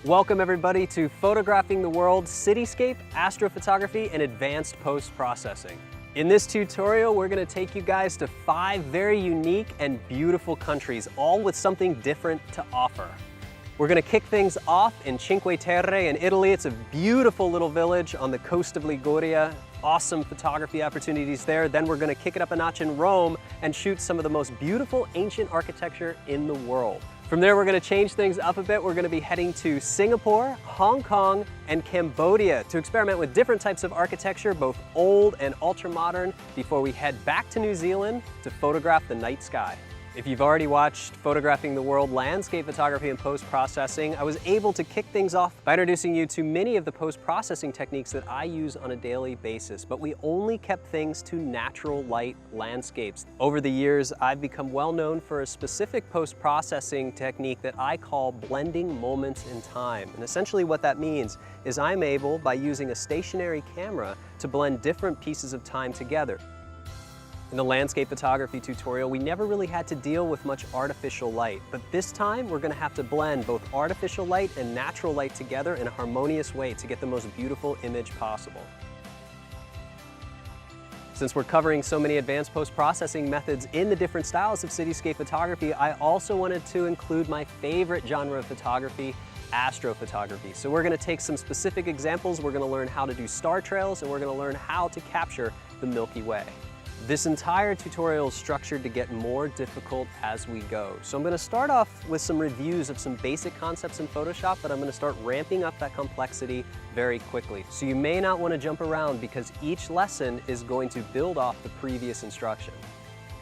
Welcome everybody to Photographing the World, Cityscape, Astrophotography, and Advanced Post-Processing. In this tutorial, we're going to take you guys to 5 very unique and beautiful countries, all with something different to offer. We're going to kick things off in Cinque Terre in Italy. It's a beautiful little village on the coast of Liguria. Awesome photography opportunities there. Then we're going to kick it up a notch in Rome and shoot some of the most beautiful ancient architecture in the world. From there, we're going to change things up a bit. We're going to be heading to Singapore, Hong Kong, and Cambodia to experiment with different types of architecture, both old and ultra-modern, before we head back to New Zealand to photograph the night sky. If you've already watched Photographing the World Landscape Photography and Post-Processing, I was able to kick things off by introducing you to many of the post-processing techniques that I use on a daily basis, but we only kept things to natural light landscapes. Over the years, I've become well known for a specific post-processing technique that I call blending moments in time. And essentially what that means is I'm able, by using a stationary camera, to blend different pieces of time together. In the landscape photography tutorial, we never really had to deal with much artificial light, but this time we're going to have to blend both artificial light and natural light together in a harmonious way to get the most beautiful image possible. Since we're covering so many advanced post-processing methods in the different styles of cityscape photography, I also wanted to include my favorite genre of photography, astrophotography. So we're going to take some specific examples, we're going to learn how to do star trails, and we're going to learn how to capture the Milky Way. This entire tutorial is structured to get more difficult as we go. So I'm going to start off with some reviews of some basic concepts in Photoshop, but I'm going to start ramping up that complexity very quickly. So you may not want to jump around because each lesson is going to build off the previous instruction.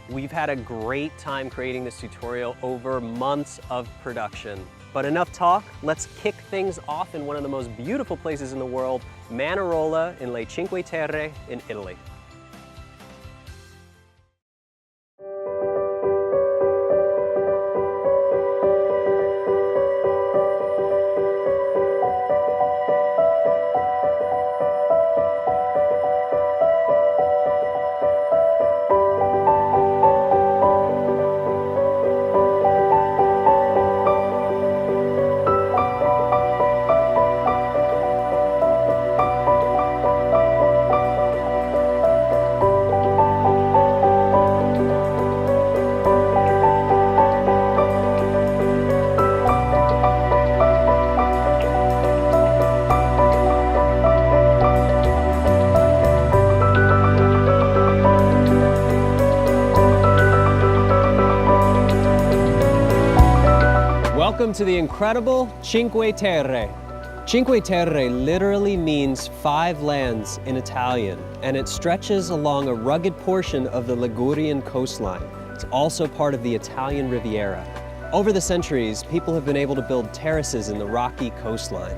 We've had a great time creating this tutorial over months of production. But enough talk, let's kick things off in one of the most beautiful places in the world, Manarola in Le Cinque Terre in Italy. Welcome to the incredible Cinque Terre. Cinque Terre literally means 5 lands in Italian, and it stretches along a rugged portion of the Ligurian coastline. It's also part of the Italian Riviera. Over the centuries, people have been able to build terraces in the rocky coastline.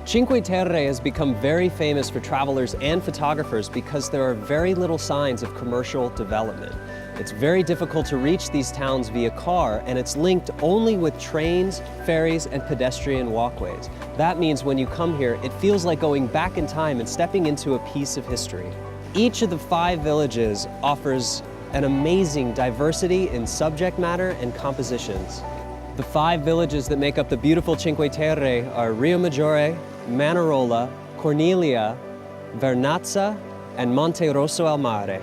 Cinque Terre has become very famous for travelers and photographers because there are very little signs of commercial development. It's very difficult to reach these towns via car, and it's linked only with trains, ferries, and pedestrian walkways. That means when you come here, it feels like going back in time and stepping into a piece of history. Each of the 5 villages offers an amazing diversity in subject matter and compositions. The 5 villages that make up the beautiful Cinque Terre are Riomaggiore, Manarola, Cornelia, Vernazza, and Monte Rosso al Mare.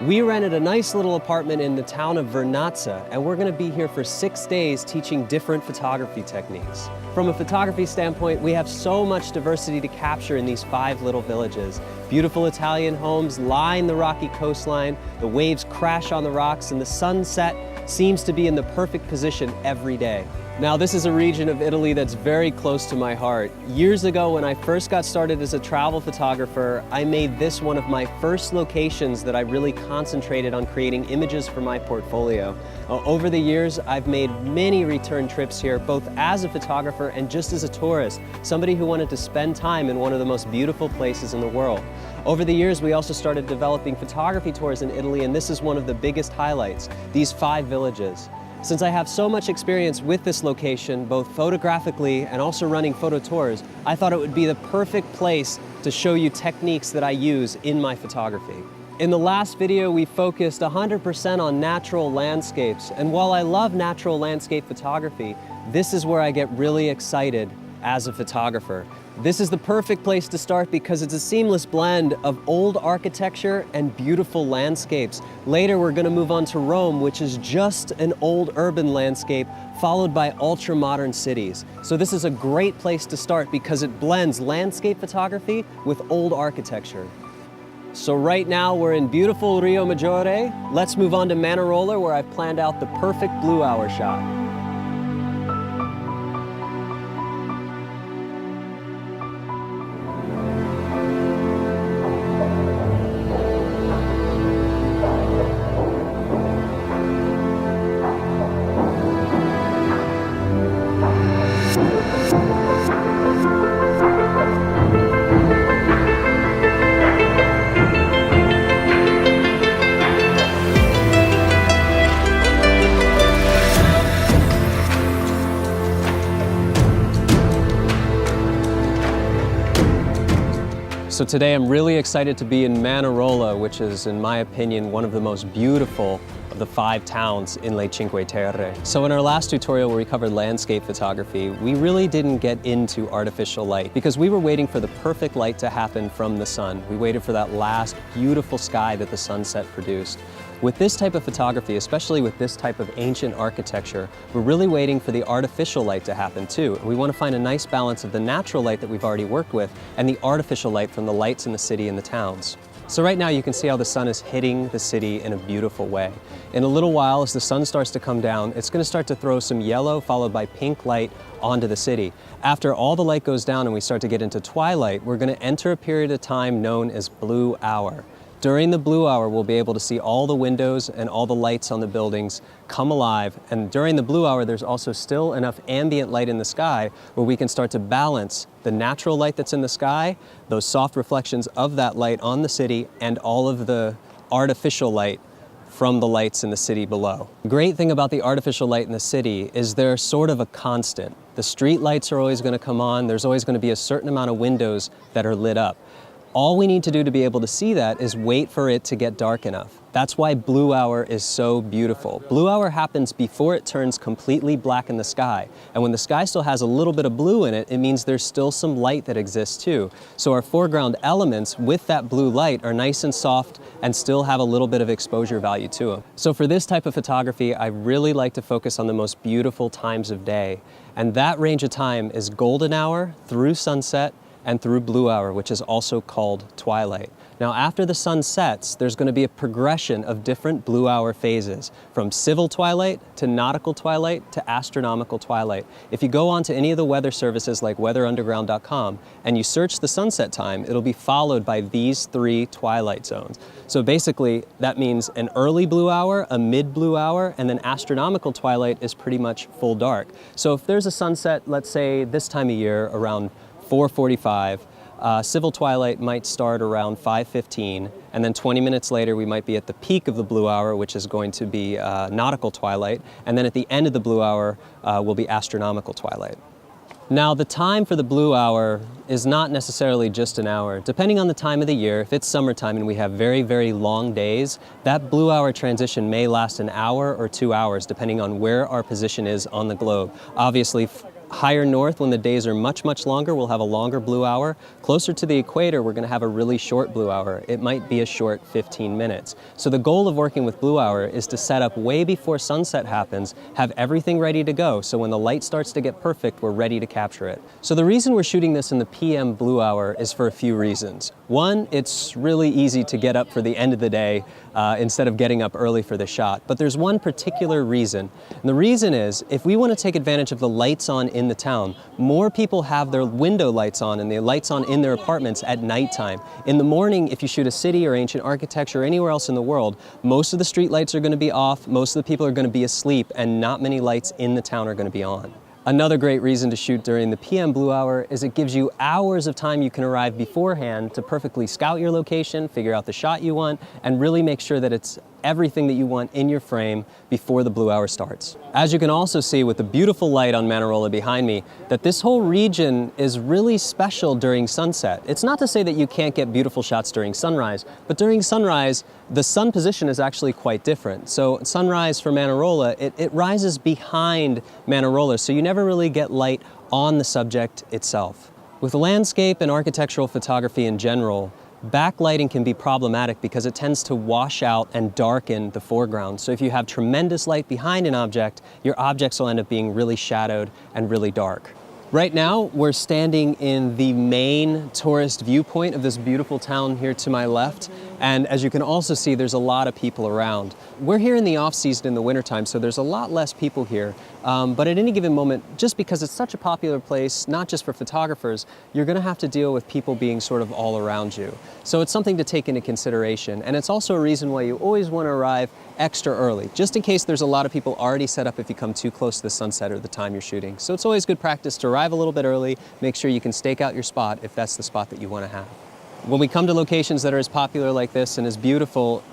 We rented a nice little apartment in the town of Vernazza, and we're going to be here for 6 days teaching different photography techniques. From a photography standpoint, we have so much diversity to capture in these 5 little villages. Beautiful Italian homes line the rocky coastline, the waves crash on the rocks, and the sunset seems to be in the perfect position every day. Now, this is a region of Italy that's very close to my heart. Years ago, when I first got started as a travel photographer, I made this one of my first locations that I really concentrated on creating images for my portfolio. Over the years, I've made many return trips here, both as a photographer and just as a tourist, somebody who wanted to spend time in one of the most beautiful places in the world. Over the years, we also started developing photography tours in Italy, and this is one of the biggest highlights, these 5 villages. Since I have so much experience with this location, both photographically and also running photo tours, I thought it would be the perfect place to show you techniques that I use in my photography. In the last video, we focused 100% on natural landscapes, and while I love natural landscape photography, this is where I get really excited as a photographer. This is the perfect place to start because it's a seamless blend of old architecture and beautiful landscapes. Later, we're going to move on to Rome, which is just an old urban landscape followed by ultra-modern cities. So this is a great place to start because it blends landscape photography with old architecture. So right now we're in beautiful Rio Maggiore. Let's move on to Manarola, where I've planned out the perfect blue hour shot. So today I'm really excited to be in Manarola, which is, in my opinion, one of the most beautiful of the 5 towns in Le Cinque Terre. So in our last tutorial where we covered landscape photography, we really didn't get into artificial light because we were waiting for the perfect light to happen from the sun. We waited for that last beautiful sky that the sunset produced. With this type of photography, especially with this type of ancient architecture, we're really waiting for the artificial light to happen too. And we want to find a nice balance of the natural light that we've already worked with and the artificial light from the lights in the city and the towns. So right now you can see how the sun is hitting the city in a beautiful way. In a little while, as the sun starts to come down, it's going to start to throw some yellow followed by pink light onto the city. After all the light goes down and we start to get into twilight, we're going to enter a period of time known as blue hour. During the blue hour, we'll be able to see all the windows and all the lights on the buildings come alive. And during the blue hour, there's also still enough ambient light in the sky where we can start to balance the natural light that's in the sky, those soft reflections of that light on the city, and all of the artificial light from the lights in the city below. The great thing about the artificial light in the city is they're sort of a constant. The street lights are always going to come on. There's always going to be a certain amount of windows that are lit up. All we need to do to be able to see that is wait for it to get dark enough. That's why blue hour is so beautiful. Blue hour happens before it turns completely black in the sky. And when the sky still has a little bit of blue in it, it means there's still some light that exists too. So our foreground elements with that blue light are nice and soft and still have a little bit of exposure value to them. So for this type of photography, I really like to focus on the most beautiful times of day. And that range of time is golden hour through sunset and through blue hour, which is also called twilight. Now, after the sun sets, there's going to be a progression of different blue hour phases, from civil twilight to nautical twilight to astronomical twilight. If you go on to any of the weather services like weatherunderground.com and you search the sunset time, it'll be followed by these 3 twilight zones. So basically, that means an early blue hour, a mid blue hour, and then astronomical twilight is pretty much full dark. So if there's a sunset, let's say this time of year around 4:45, civil twilight might start around 5:15, and then 20 minutes later we might be at the peak of the blue hour, which is going to be nautical twilight, and then at the end of the blue hour will be astronomical twilight. Now, the time for the blue hour is not necessarily just an hour. Depending on the time of the year, if it's summertime and we have very, very long days, that blue hour transition may last an hour or 2 hours, depending on where our position is on the globe. Obviously, higher north, when the days are much, much longer, we'll have a longer blue hour. Closer to the equator, we're going to have a really short blue hour. It might be a short 15 minutes. So the goal of working with blue hour is to set up way before sunset happens, have everything ready to go, so when the light starts to get perfect, we're ready to capture it. So the reason we're shooting this in the PM blue hour is for a few reasons. One, it's really easy to get up for the end of the day instead of getting up early for the shot. But there's one particular reason. And the reason is, if we want to take advantage of the lights on in the town, more people have their window lights on and the lights on in their apartments at nighttime. In the morning, if you shoot a city or ancient architecture or anywhere else in the world, most of the street lights are going to be off, most of the people are going to be asleep, and not many lights in the town are going to be on. Another great reason to shoot during the PM blue hour is it gives you hours of time you can arrive beforehand to perfectly scout your location, figure out the shot you want, and really make sure that it's everything that you want in your frame before the blue hour starts. As you can also see with the beautiful light on Manarola behind me, that this whole region is really special during sunset. It's not to say that you can't get beautiful shots during sunrise, but during sunrise, the sun position is actually quite different. So sunrise for Manarola, it rises behind Manarola, so you never really get light on the subject itself. With landscape and architectural photography in general, backlighting can be problematic because it tends to wash out and darken the foreground. So if you have tremendous light behind an object, your objects will end up being really shadowed and really dark. Right now, we're standing in the main tourist viewpoint of this beautiful town here to my left. And as you can also see, there's a lot of people around. We're here in the off-season in the wintertime, so there's a lot less people here. But at any given moment, just because it's such a popular place, not just for photographers, you're gonna have to deal with people being sort of all around you. So it's something to take into consideration. And it's also a reason why you always wanna arrive extra early, just in case there's a lot of people already set up if you come too close to the sunset or the time you're shooting. So it's always good practice to arrive a little bit early, make sure you can stake out your spot if that's the spot that you wanna have. When we come to locations that are as popular like this and as beautiful,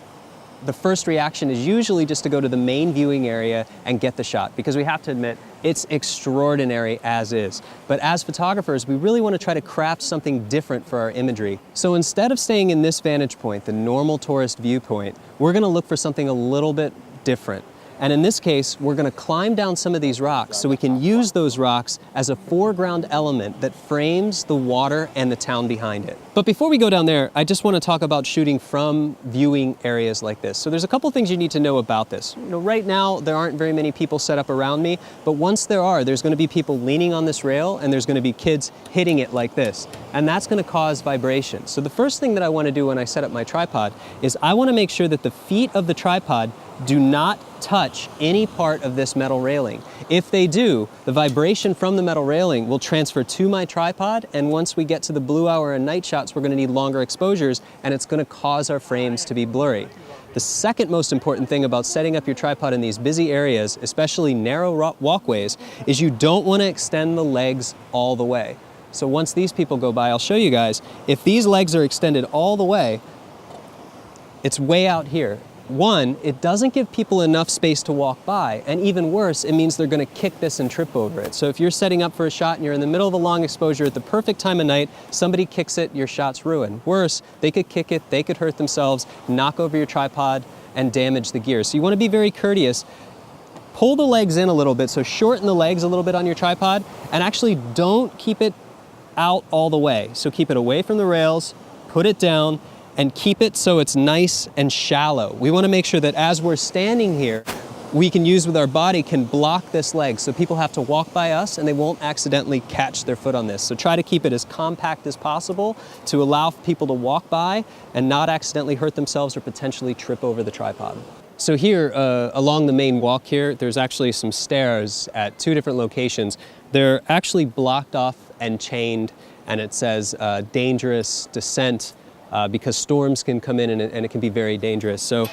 the first reaction is usually just to go to the main viewing area and get the shot, because we have to admit, it's extraordinary as is. But as photographers, we really want to try to craft something different for our imagery. So instead of staying in this vantage point, the normal tourist viewpoint, we're going to look for something a little bit different. And in this case, we're going to climb down some of these rocks so we can use those rocks as a foreground element that frames the water and the town behind it. But before we go down there, I just want to talk about shooting from viewing areas like this. So there's a couple things you need to know about this. You know, right now, there aren't very many people set up around me, but once there are, there's going to be people leaning on this rail and there's going to be kids hitting it like this. And that's going to cause vibration. So the first thing that I want to do when I set up my tripod is I want to make sure that the feet of the tripod do not touch any part of this metal railing. If they do, the vibration from the metal railing will transfer to my tripod, and once we get to the blue hour and night shots, we're going to need longer exposures, and it's going to cause our frames to be blurry. The second most important thing about setting up your tripod in these busy areas, especially narrow walkways, is you don't want to extend the legs all the way. So once these people go by, I'll show you guys, if these legs are extended all the way, it's way out here. One, it doesn't give people enough space to walk by, and even worse, it means they're going to kick this and trip over it. So if you're setting up for a shot and you're in the middle of a long exposure at the perfect time of night, somebody kicks it, your shot's ruined. Worse, they could kick it, they could hurt themselves, knock over your tripod, and damage the gear. So you want to be very courteous. Pull the legs in a little bit, so shorten the legs a little bit on your tripod, and actually don't keep it out all the way. So keep it away from the rails, put it down, and keep it so it's nice and shallow. We want to make sure that as we're standing here, we can use with our body can block this leg, so people have to walk by us and they won't accidentally catch their foot on this. So try to keep it as compact as possible to allow people to walk by and not accidentally hurt themselves or potentially trip over the tripod. So here, along the main walk here, there's actually some stairs at two different locations. They're actually blocked off and chained, and it says dangerous descent, because storms can come in and it can be very dangerous. So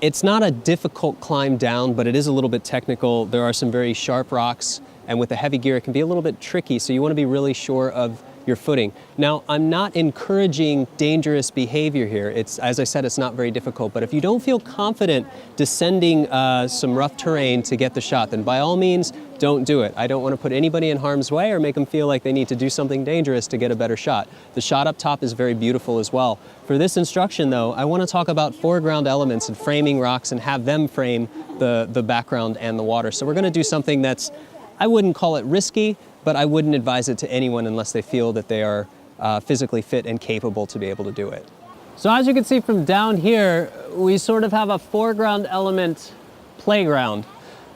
it's not a difficult climb down, but it is a little bit technical. There are some very sharp rocks, and with the heavy gear, it can be a little bit tricky, so you want to be really sure of your footing. Now, I'm not encouraging dangerous behavior here. It's, as I said, it's not very difficult, but if you don't feel confident descending some rough terrain to get the shot, then by all means, don't do it. I don't want to put anybody in harm's way or make them feel like they need to do something dangerous to get a better shot. The shot up top is very beautiful as well. For this instruction though, I want to talk about foreground elements and framing rocks and have them frame the background and the water. So we're going to do something that's, I wouldn't call it risky, but I wouldn't advise it to anyone unless they feel that they are physically fit and capable to be able to do it. So as you can see from down here, we sort of have a foreground element playground.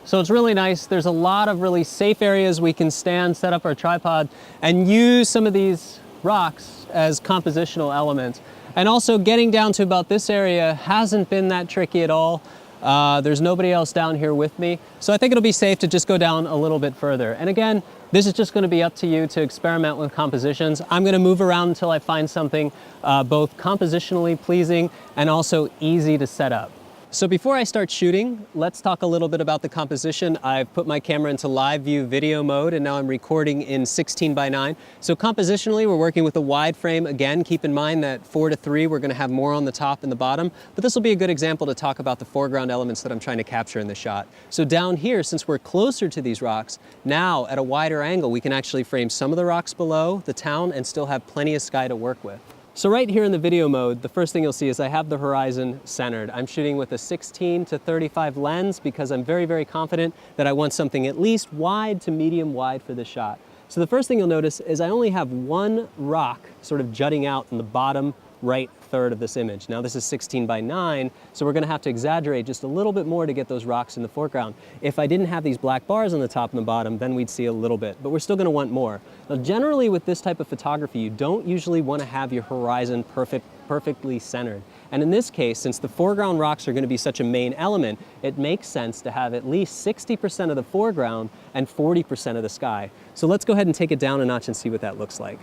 So it's really nice. There's a lot of really safe areas we can stand, set up our tripod, and use some of these rocks as compositional elements. And also getting down to about this area hasn't been that tricky at all. There's nobody else down here with me. So I think it'll be safe to just go down a little bit further. And again, this is just going to be up to you to experiment with compositions. I'm going to move around until I find something both compositionally pleasing and also easy to set up. So before I start shooting, let's talk a little bit about the composition. I've put my camera into live view video mode and now I'm recording in 16:9. So compositionally, we're working with a wide frame. Again, keep in mind that 4:3, we're gonna have more on the top and the bottom, but this will be a good example to talk about the foreground elements that I'm trying to capture in the shot. So down here, since we're closer to these rocks, now at a wider angle, we can actually frame some of the rocks below the town and still have plenty of sky to work with. So right here in the video mode, the first thing you'll see is I have the horizon centered. I'm shooting with a 16-35 lens because I'm very, very confident that I want something at least wide to medium wide for the shot. So the first thing you'll notice is I only have one rock sort of jutting out in the bottom right third of this image. Now this is 16:9, so we're gonna have to exaggerate just a little bit more to get those rocks in the foreground. If I didn't have these black bars on the top and the bottom, then we'd see a little bit, but we're still gonna want more. Now generally with this type of photography, you don't usually wanna have your horizon perfectly centered. And in this case, since the foreground rocks are gonna be such a main element, it makes sense to have at least 60% of the foreground and 40% of the sky. So let's go ahead and take it down a notch and see what that looks like.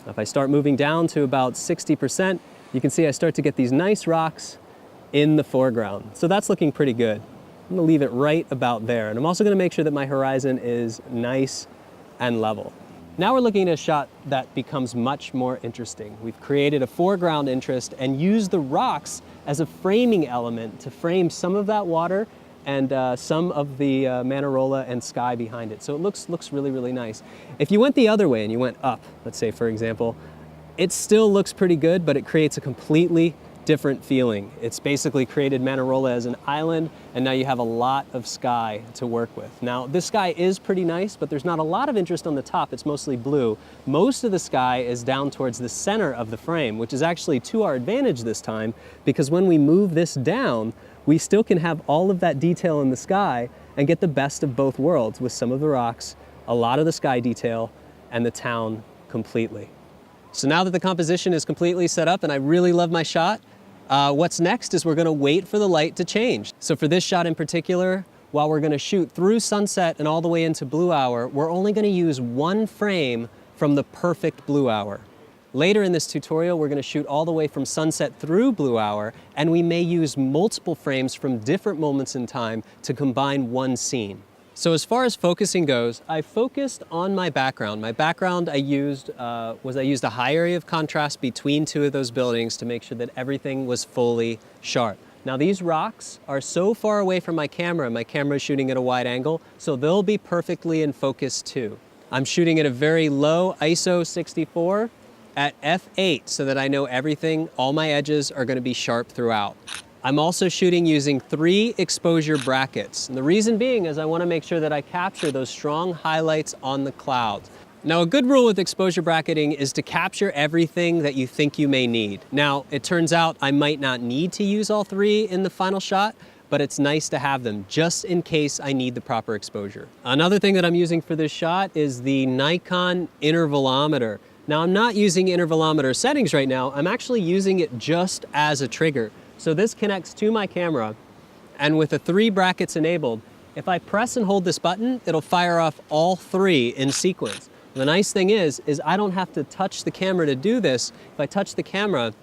If I start moving down to about 60%, you can see I start to get these nice rocks in the foreground. So that's looking pretty good. I'm gonna leave it right about there. And I'm also gonna make sure that my horizon is nice and level. Now we're looking at a shot that becomes much more interesting. We've created a foreground interest and used the rocks as a framing element to frame some of that water and some of the Manarola and sky behind it. So it looks really, really nice. If you went the other way and you went up, let's say for example, it still looks pretty good, but it creates a completely different feeling. It's basically created Manarola as an island, and now you have a lot of sky to work with. Now, this sky is pretty nice, but there's not a lot of interest on the top. It's mostly blue. Most of the sky is down towards the center of the frame, which is actually to our advantage this time, because when we move this down, we still can have all of that detail in the sky and get the best of both worlds with some of the rocks, a lot of the sky detail, and the town completely. So now that the composition is completely set up and I really love my shot, what's next is we're gonna wait for the light to change. So for this shot in particular, while we're gonna shoot through sunset and all the way into blue hour, we're only gonna use one frame from the perfect blue hour. Later in this tutorial, we're gonna shoot all the way from sunset through blue hour, and we may use multiple frames from different moments in time to combine one scene. So as far as focusing goes, I focused on my background. My background I used a high area of contrast between two of those buildings to make sure that everything was fully sharp. Now these rocks are so far away from my camera is shooting at a wide angle, so they'll be perfectly in focus too. I'm shooting at a very low ISO 64 at f8 so that I know everything, all my edges are gonna be sharp throughout. I'm also shooting using 3 exposure brackets. And the reason being is I wanna make sure that I capture those strong highlights on the clouds. Now, a good rule with exposure bracketing is to capture everything that you think you may need. Now, it turns out I might not need to use all 3 in the final shot, but it's nice to have them just in case I need the proper exposure. Another thing that I'm using for this shot is the Nikon intervalometer. Now, I'm not using intervalometer settings right now. I'm actually using it just as a trigger. So this connects to my camera, and with the 3 brackets enabled, if I press and hold this button, it'll fire off all 3 in sequence. The nice thing is I don't have to touch the camera to do this. If I touch the camera,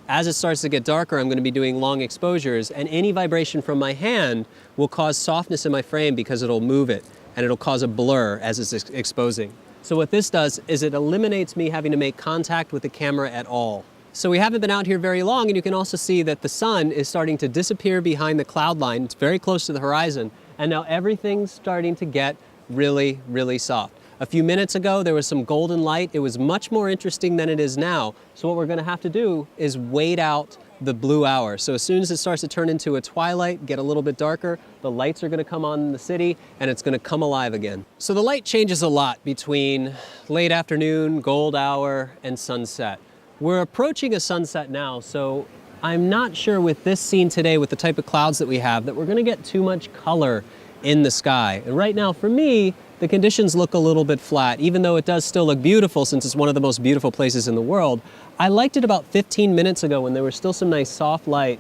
as it starts to get darker, I'm gonna be doing long exposures, and any vibration from my hand will cause softness in my frame because it'll move it, and it'll cause a blur as it's exposing. So what this does is it eliminates me having to make contact with the camera at all. So we haven't been out here very long, and you can also see that the sun is starting to disappear behind the cloud line. It's very close to the horizon, and now everything's starting to get really, really soft. A few minutes ago, there was some golden light. It was much more interesting than it is now. So what we're gonna have to do is wait out the blue hour. So as soon as it starts to turn into a twilight, get a little bit darker, the lights are gonna come on in the city and it's gonna come alive again. So the light changes a lot between late afternoon, gold hour, and sunset. We're approaching a sunset now, so I'm not sure with this scene today, with the type of clouds that we have, that we're gonna get too much color in the sky. And right now, for me, the conditions look a little bit flat, even though it does still look beautiful since it's one of the most beautiful places in the world. I liked it about 15 minutes ago when there was still some nice soft light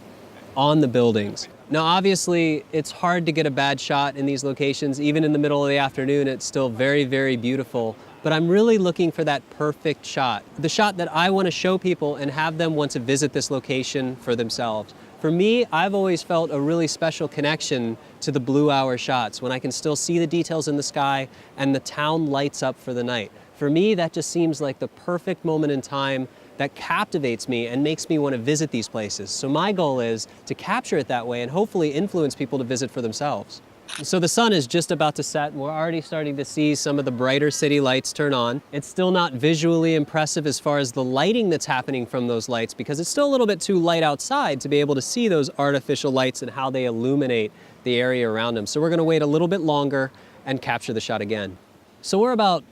on the buildings. Now, obviously, it's hard to get a bad shot in these locations. Even in the middle of the afternoon, it's still very, very beautiful. But I'm really looking for that perfect shot, the shot that I want to show people and have them want to visit this location for themselves. For me, I've always felt a really special connection to the blue hour shots when I can still see the details in the sky and the town lights up for the night. For me, that just seems like the perfect moment in time that captivates me and makes me want to visit these places. So my goal is to capture it that way and hopefully influence people to visit for themselves. So the sun is just about to set, and we're already starting to see some of the brighter city lights turn on. It's still not visually impressive as far as the lighting that's happening from those lights, because it's still a little bit too light outside to be able to see those artificial lights and how they illuminate the area around them. So we're gonna wait a little bit longer and capture the shot again. So we're about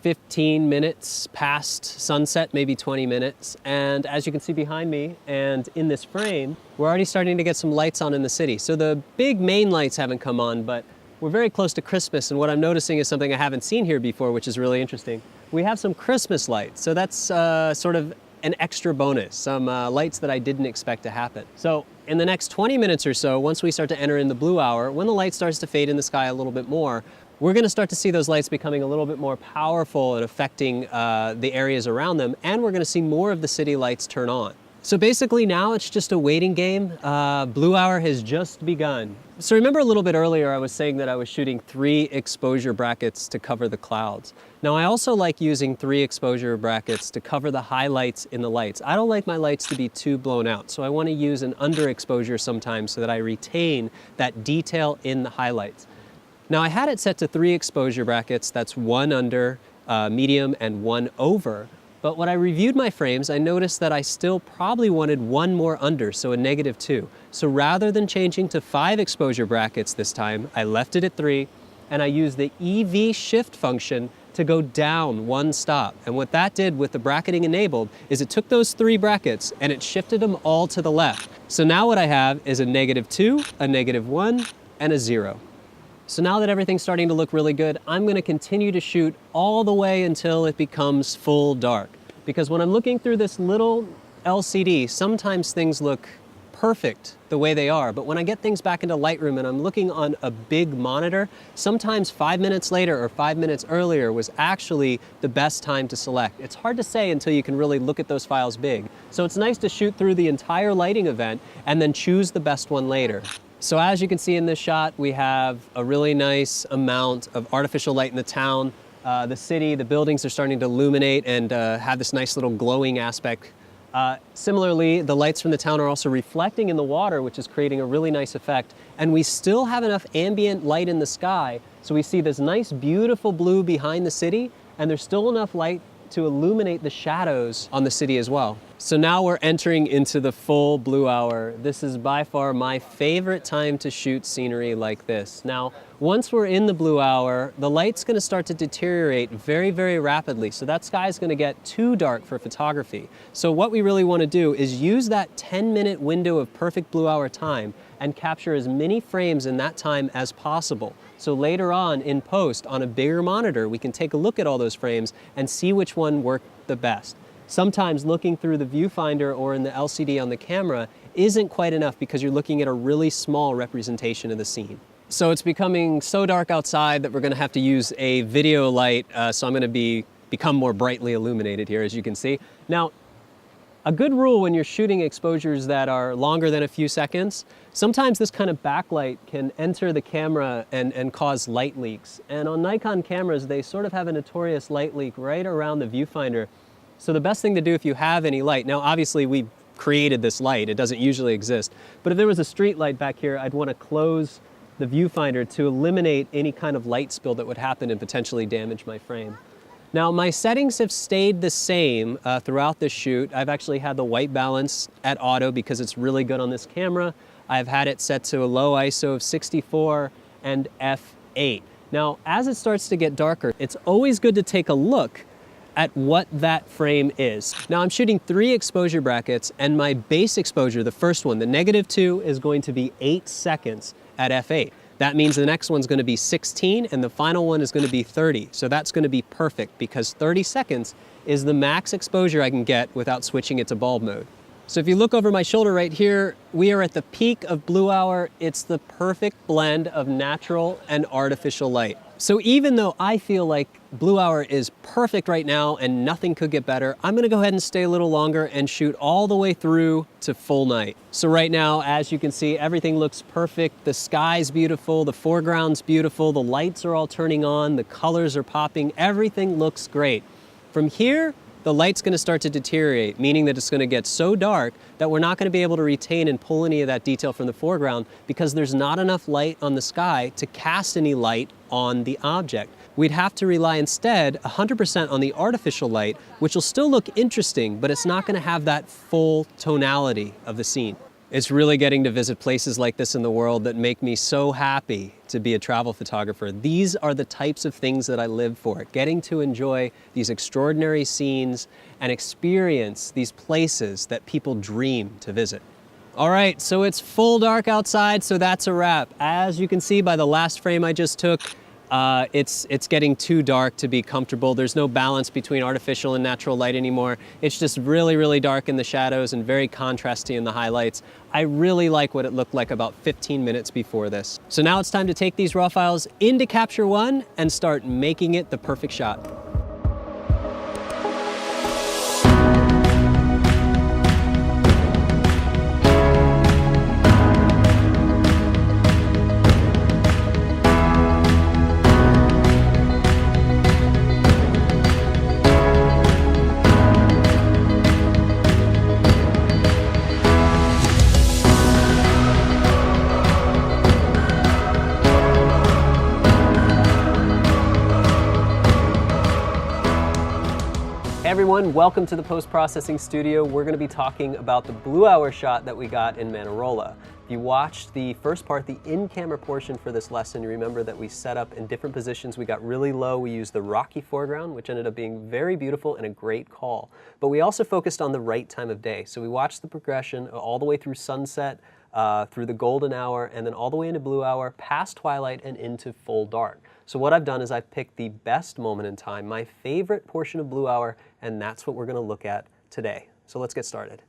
15 minutes past sunset, maybe 20 minutes. And as you can see behind me and in this frame, we're already starting to get some lights on in the city. So the big main lights haven't come on, but we're very close to Christmas. And what I'm noticing is something I haven't seen here before, which is really interesting. We have some Christmas lights. So that's sort of an extra bonus, some lights that I didn't expect to happen. So in the next 20 minutes or so, once we start to enter in the blue hour, when the light starts to fade in the sky a little bit more, we're going to start to see those lights becoming a little bit more powerful and affecting the areas around them, and we're going to see more of the city lights turn on. So basically now it's just a waiting game. Blue hour has just begun. So remember a little bit earlier I was saying that I was shooting 3 exposure brackets to cover the clouds. Now I also like using 3 exposure brackets to cover the highlights in the lights. I don't like my lights to be too blown out, so I want to use an underexposure sometimes so that I retain that detail in the highlights. Now I had it set to 3 exposure brackets, that's 1 under, medium, and 1 over. But when I reviewed my frames, I noticed that I still probably wanted 1 more under, so a -2. So rather than changing to 5 exposure brackets this time, I left it at 3, and I used the EV shift function to go down 1 stop. And what that did with the bracketing enabled is it took those 3 brackets and it shifted them all to the left. So now what I have is a -2, a -1, and a 0. So now that everything's starting to look really good, I'm going to continue to shoot all the way until it becomes full dark. Because when I'm looking through this little LCD, sometimes things look perfect the way they are. But when I get things back into Lightroom and I'm looking on a big monitor, sometimes 5 minutes later or 5 minutes earlier was actually the best time to select. It's hard to say until you can really look at those files big. So it's nice to shoot through the entire lighting event and then choose the best one later. So as you can see in this shot, we have a really nice amount of artificial light in the town. The city, the buildings are starting to illuminate and have this nice little glowing aspect. Similarly, the lights from the town are also reflecting in the water, which is creating a really nice effect. And we still have enough ambient light in the sky, so we see this nice, beautiful blue behind the city, and there's still enough light to illuminate the shadows on the city as well. So now we're entering into the full blue hour. This is by far my favorite time to shoot scenery like this. Now, once we're in the blue hour, the light's gonna start to deteriorate very, very rapidly. So that sky's gonna get too dark for photography. So what we really wanna do is use that 10-minute window of perfect blue hour time and capture as many frames in that time as possible. So later on in post, on a bigger monitor, we can take a look at all those frames and see which one worked the best. Sometimes looking through the viewfinder or in the LCD on the camera isn't quite enough because you're looking at a really small representation of the scene. So it's becoming so dark outside that we're gonna have to use a video light, so I'm gonna become more brightly illuminated here, as you can see. Now, a good rule when you're shooting exposures that are longer than a few seconds, sometimes this kind of backlight can enter the camera and cause light leaks. And on Nikon cameras, they sort of have a notorious light leak right around the viewfinder. So the best thing to do if you have any light, now obviously we created this light, it doesn't usually exist, but if there was a street light back here, I'd want to close the viewfinder to eliminate any kind of light spill that would happen and potentially damage my frame. Now my settings have stayed the same throughout this shoot. I've actually had the white balance at auto because it's really good on this camera. I've had it set to a low ISO of 64 and f8. Now as it starts to get darker, it's always good to take a look at what that frame is. Now I'm shooting 3 exposure brackets, and my base exposure, the first one, the -2, is going to be 8 seconds at f8. That means the next one's gonna be 16 and the final one is gonna be 30. So that's gonna be perfect because 30 seconds is the max exposure I can get without switching it to bulb mode. So if you look over my shoulder right here, we are at the peak of blue hour. It's the perfect blend of natural and artificial light. So even though I feel like Blue Hour is perfect right now and nothing could get better, I'm gonna go ahead and stay a little longer and shoot all the way through to full night. So right now, as you can see, everything looks perfect. The sky's beautiful, the foreground's beautiful, the lights are all turning on, the colors are popping, everything looks great. From here, the light's gonna start to deteriorate, meaning that it's gonna get so dark that we're not gonna be able to retain and pull any of that detail from the foreground because there's not enough light on the sky to cast any light on the object. We'd have to rely instead 100% on the artificial light, which will still look interesting, but it's not gonna have that full tonality of the scene. It's really getting to visit places like this in the world that make me so happy to be a travel photographer. These are the types of things that I live for, getting to enjoy these extraordinary scenes and experience these places that people dream to visit. All right, so it's full dark outside, so that's a wrap. As you can see by the last frame I just took, it's getting too dark to be comfortable. There's no balance between artificial and natural light anymore. It's just really, really dark in the shadows and very contrasty in the highlights. I really like what it looked like about 15 minutes before this. So now it's time to take these raw files into Capture One and start making it the perfect shot. Hey everyone, welcome to the post-processing studio. We're going to be talking about the Blue Hour shot that we got in Manarola. If you watched the first part, the in-camera portion for this lesson, you remember that we set up in different positions. We got really low. We used the rocky foreground, which ended up being very beautiful and a great call. But we also focused on the right time of day. So we watched the progression all the way through sunset, through the golden hour, and then all the way into Blue Hour, past twilight, and into full dark. So what I've done is I've picked the best moment in time, my favorite portion of Blue Hour, and that's what we're going to look at today. So let's get started.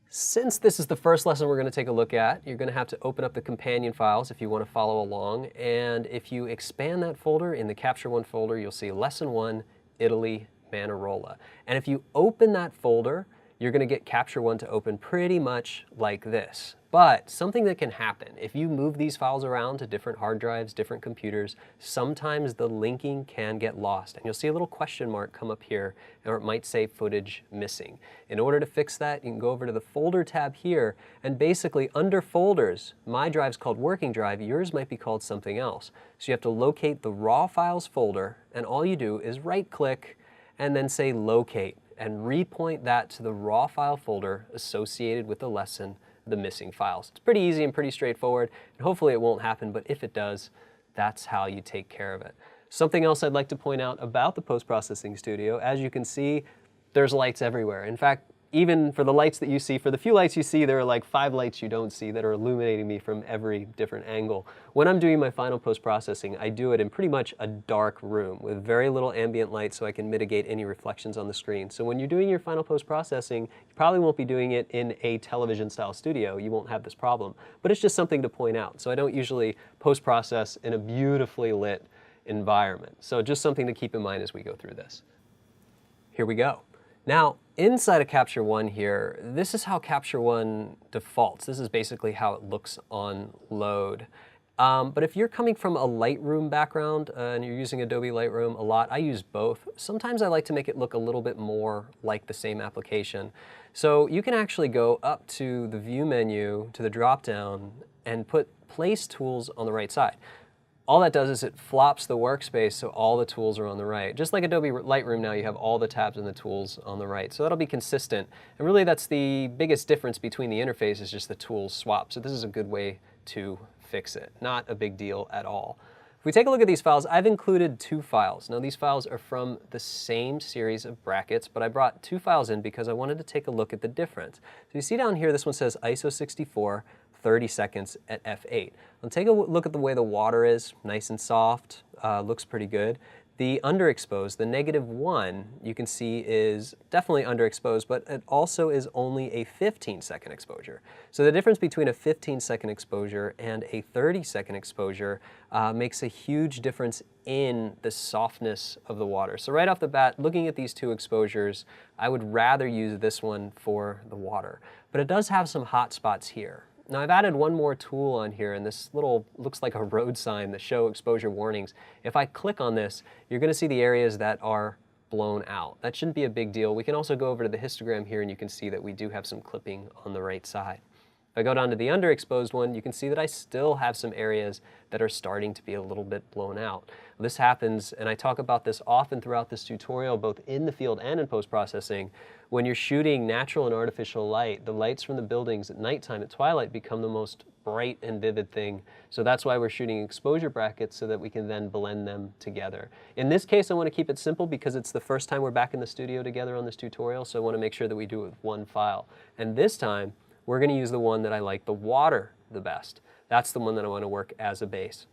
Since this is the first lesson we're going to take a look at, you're going to have to open up the companion files if you want to follow along. And if you expand that folder in the Capture One folder, you'll see Lesson 1, Italy, Manarola. And if you open that folder, you're going to get Capture One to open pretty much like this. But something that can happen, if you move these files around to different hard drives, different computers, sometimes the linking can get lost. And you'll see a little question mark come up here, or it might say footage missing. In order to fix that, you can go over to the folder tab here, and basically under folders, my drive's called working drive, yours might be called something else. So you have to locate the raw files folder, and all you do is right click and then say locate, and repoint that to the raw file folder associated with the lesson, the missing files. It's pretty easy and pretty straightforward, and hopefully it won't happen, but if it does, that's how you take care of it. Something else I'd like to point out about the post-processing studio, as you can see, there's lights everywhere. In fact, even for the lights that you see, for the few lights you see, there are like 5 lights you don't see that are illuminating me from every different angle. When I'm doing my final post-processing, I do it in pretty much a dark room with very little ambient light so I can mitigate any reflections on the screen. So when you're doing your final post-processing, you probably won't be doing it in a television-style studio. You won't have this problem. But it's just something to point out. So I don't usually post-process in a beautifully lit environment. So just something to keep in mind as we go through this. Here we go. Now, inside of Capture One here, this is how Capture One defaults. This is basically how it looks on load. But if you're coming from a Lightroom background and you're using Adobe Lightroom a lot, I use both. Sometimes I like to make it look a little bit more like the same application. So you can actually go up to the View menu, to the drop-down, and put Place Tools on the right side. All that does is it flops the workspace so all the tools are on the right. Just like Adobe Lightroom now, you have all the tabs and the tools on the right. So that'll be consistent. And really that's the biggest difference between the interface is just the tools swap. So this is a good way to fix it. Not a big deal at all. If we take a look at these files, I've included 2 files. Now these files are from the same series of brackets, but I brought 2 files in because I wanted to take a look at the difference. So you see down here, this one says ISO 64, 30 seconds at f8. Let's take a look at the way the water is, nice and soft, looks pretty good. The underexposed, the -1, you can see is definitely underexposed, but it also is only a 15-second exposure. So the difference between a 15-second exposure and a 30-second exposure makes a huge difference in the softness of the water. So right off the bat, looking at these two exposures, I would rather use this one for the water. But it does have some hot spots here. Now I've added one more tool on here, and this little looks like a road sign that show exposure warnings. If I click on this, you're going to see the areas that are blown out. That shouldn't be a big deal. We can also go over to the histogram here, and you can see that we do have some clipping on the right side. If I go down to the underexposed one, you can see that I still have some areas that are starting to be a little bit blown out. This happens, and I talk about this often throughout this tutorial, both in the field and in post-processing. When you're shooting natural and artificial light, the lights from the buildings at nighttime, at twilight, become the most bright and vivid thing. So that's why we're shooting exposure brackets, so that we can then blend them together. In this case, I want to keep it simple because it's the first time we're back in the studio together on this tutorial, so I want to make sure that we do it with one file. And this time, we're going to use the one that I like the water the best. That's the one that I want to work as a base.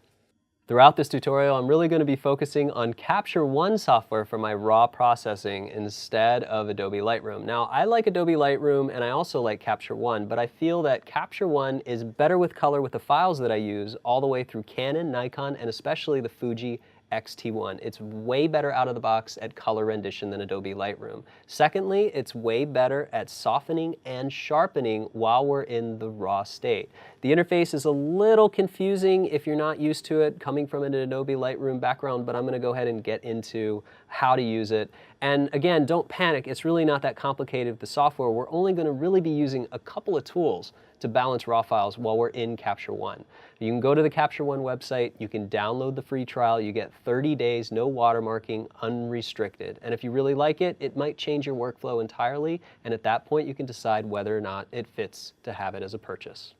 Throughout this tutorial, I'm really going to be focusing on Capture One software for my raw processing instead of Adobe Lightroom. Now, I like Adobe Lightroom and I also like Capture One, but I feel that Capture One is better with color with the files that I use all the way through Canon, Nikon, and especially the Fuji X-T1. It's way better out of the box at color rendition than Adobe Lightroom. Secondly, it's way better at softening and sharpening while we're in the raw state. The interface is a little confusing if you're not used to it coming from an Adobe Lightroom background, but I'm going to go ahead and get into how to use it. And again, don't panic. It's really not that complicated with the software. We're only going to really be using a couple of tools to balance raw files while we're in Capture One. You can go to the Capture One website, you can download the free trial, you get 30 days, no watermarking, unrestricted. And if you really like it, it might change your workflow entirely, and at that point you can decide whether or not it fits to have it as a purchase.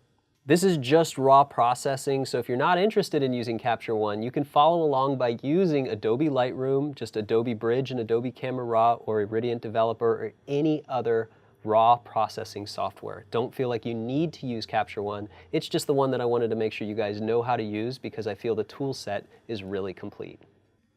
This is just raw processing, so if you're not interested in using Capture One, you can follow along by using Adobe Lightroom, just Adobe Bridge and Adobe Camera Raw, or Iridiant Developer, or any other raw processing software. Don't feel like you need to use Capture One. It's just the one that I wanted to make sure you guys know how to use because I feel the tool set is really complete.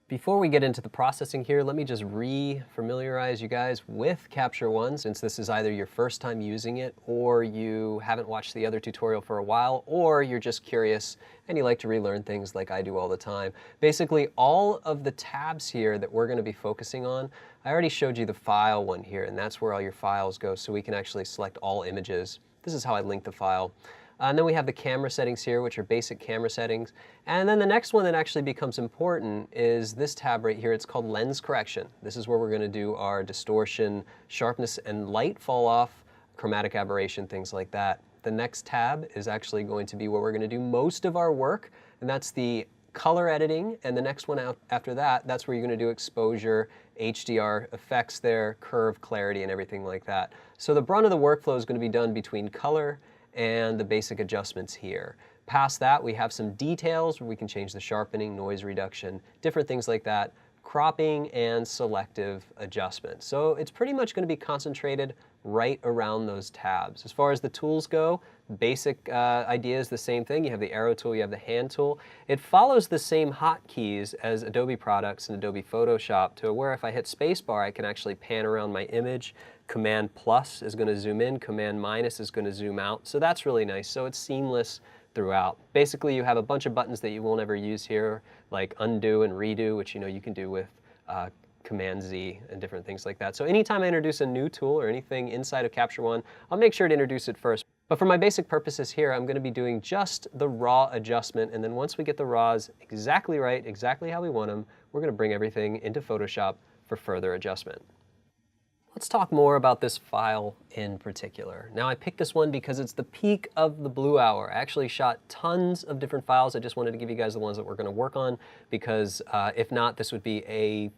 Before we get into the processing here, let me just re-familiarize you guys with Capture One, since this is either your first time using it, or you haven't watched the other tutorial for a while, or you're just curious and you like to relearn things like I do all the time. Basically, all of the tabs here that we're going to be focusing on, I already showed you the file one here, and that's where all your files go, so we can actually select all images. This is how I link the file. And then we have the camera settings here, which are basic camera settings. And then the next one that actually becomes important is this tab right here. It's called Lens Correction. This is where we're going to do our distortion, sharpness, and light fall off, chromatic aberration, things like that. The next tab is actually going to be where we're going to do most of our work, and that's the color editing. And the next one out after that, that's where you're going to do exposure, HDR effects there, curve, clarity, and everything like that. So the brunt of the workflow is going to be done between color and the basic adjustments here. Past that, we have some details where we can change the sharpening, noise reduction, different things like that, cropping, and selective adjustment. So it's pretty much going to be concentrated right around those tabs. As far as the tools go, basic idea is the same thing. You have the arrow tool, you have the hand tool. It follows the same hotkeys as Adobe products and Adobe Photoshop, to where if I hit spacebar, I can actually pan around my image. Command plus is going to zoom in, Command minus is going to zoom out. So that's really nice. So it's seamless throughout. Basically, you have a bunch of buttons that you won't ever use here, like undo and redo, which you can do with Command Z and different things like that. So anytime I introduce a new tool or anything inside of Capture One, I'll make sure to introduce it first. But for my basic purposes here, I'm going to be doing just the raw adjustment, and then once we get the raws exactly right, exactly how we want them, we're going to bring everything into Photoshop for further adjustment. Let's talk more about this file in particular. Now, I picked this one because it's the peak of the blue hour. I actually shot tons of different files. I just wanted to give you guys the ones that we're going to work on, because if not, this would be a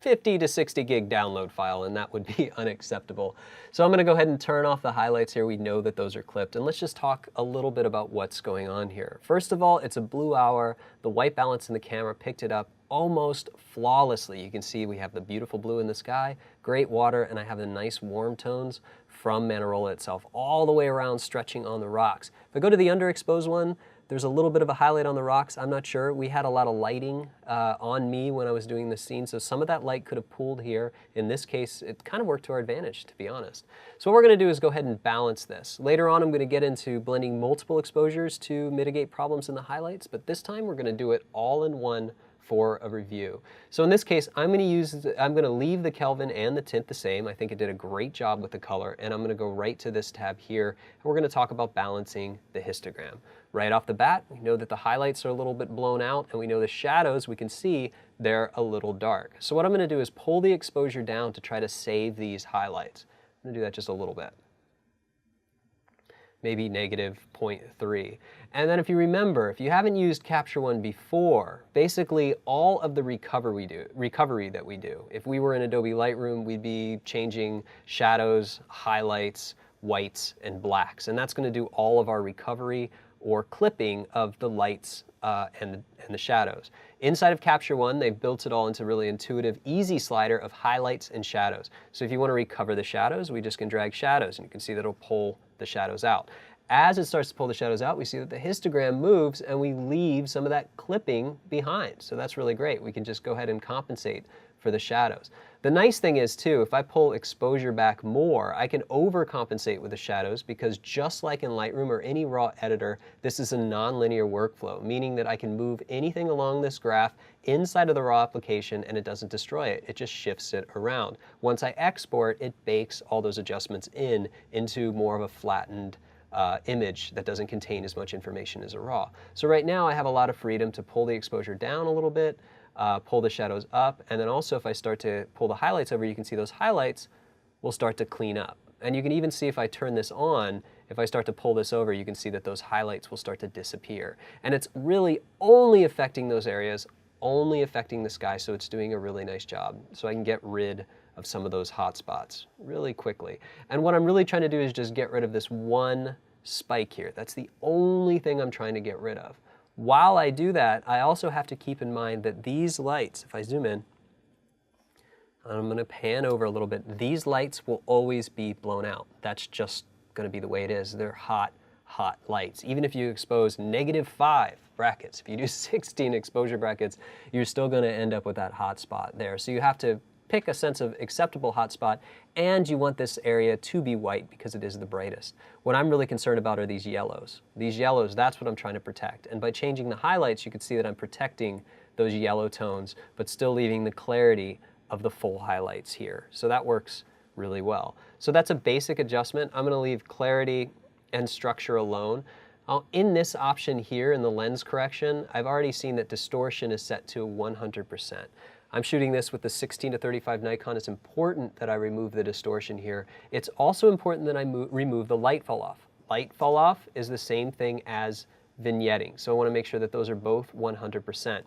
50 to 60 gig download file, and that would be unacceptable. So I'm going to go ahead and turn off the highlights here. We know that those are clipped, and let's just talk a little bit about what's going on here. First of all, it's a blue hour. The white balance in the camera picked it up almost flawlessly. You can see we have the beautiful blue in the sky, great water, and I have the nice warm tones from Manarola itself all the way around, stretching on the rocks. If I go to the underexposed one, There's a little bit of a highlight on the rocks. I'm not sure. We had a lot of lighting on me when I was doing this scene, so some of that light could have pooled here. In this case, it kind of worked to our advantage, to be honest. So what we're going to do is go ahead and balance this. Later on, I'm going to get into blending multiple exposures to mitigate problems in the highlights, but this time we're going to do it all in one for a review. So in this case, I'm going to leave the Kelvin and the tint the same. I think it did a great job with the color, and I'm going to go right to this tab here, and we're going to talk about balancing the histogram. Right off the bat, we know that the highlights are a little bit blown out, and we know the shadows, we can see they're a little dark. So what I'm going to do is pull the exposure down to try to save these highlights. I'm going to do that just a little bit. Maybe -0.3. And then if you remember, if you haven't used Capture One before, basically all of the recovery that we do, if we were in Adobe Lightroom, we'd be changing shadows, highlights, whites, and blacks. And that's going to do all of our recovery or clipping of the lights and the shadows. Inside of Capture One, they've built it all into a really intuitive, easy slider of highlights and shadows. So if you want to recover the shadows, we just can drag shadows, and you can see that it'll pull the shadows out. As it starts to pull the shadows out, we see that the histogram moves, and we leave some of that clipping behind. So that's really great. We can just go ahead and compensate for the shadows. The nice thing is too, if I pull exposure back more, I can overcompensate with the shadows, because just like in Lightroom or any raw editor, this is a non-linear workflow, meaning that I can move anything along this graph inside of the raw application and it doesn't destroy it. It just shifts it around. Once I export, it bakes all those adjustments into more of a flattened image that doesn't contain as much information as a raw. So right now I have a lot of freedom to pull the exposure down a little bit, pull the shadows up, and then also if I start to pull the highlights over, you can see those highlights will start to clean up. And you can even see if I turn this on, if I start to pull this over, you can see that those highlights will start to disappear. And it's really only affecting those areas, only affecting the sky, so it's doing a really nice job. So I can get rid of some of those hot spots really quickly. And what I'm really trying to do is just get rid of this one spike here. That's the only thing I'm trying to get rid of. While I do that, I also have to keep in mind that these lights, if I zoom in, I'm going to pan over a little bit, these lights will always be blown out. That's just going to be the way it is. They're hot, hot lights. Even if you expose -5 brackets, if you do 16 exposure brackets, you're still going to end up with that hot spot there. So you have to pick a sense of acceptable hotspot, and you want this area to be white because it is the brightest. What I'm really concerned about are these yellows. These yellows, that's what I'm trying to protect. And by changing the highlights, you can see that I'm protecting those yellow tones, but still leaving the clarity of the full highlights here. So that works really well. So that's a basic adjustment. I'm going to leave clarity and structure alone. In this option here in the lens correction, I've already seen that distortion is set to 100%. I'm shooting this with the 16-35 Nikon. It's important that I remove the distortion here. It's also important that I remove the light fall off. Light fall off is the same thing as vignetting, so I want to make sure that those are both 100%.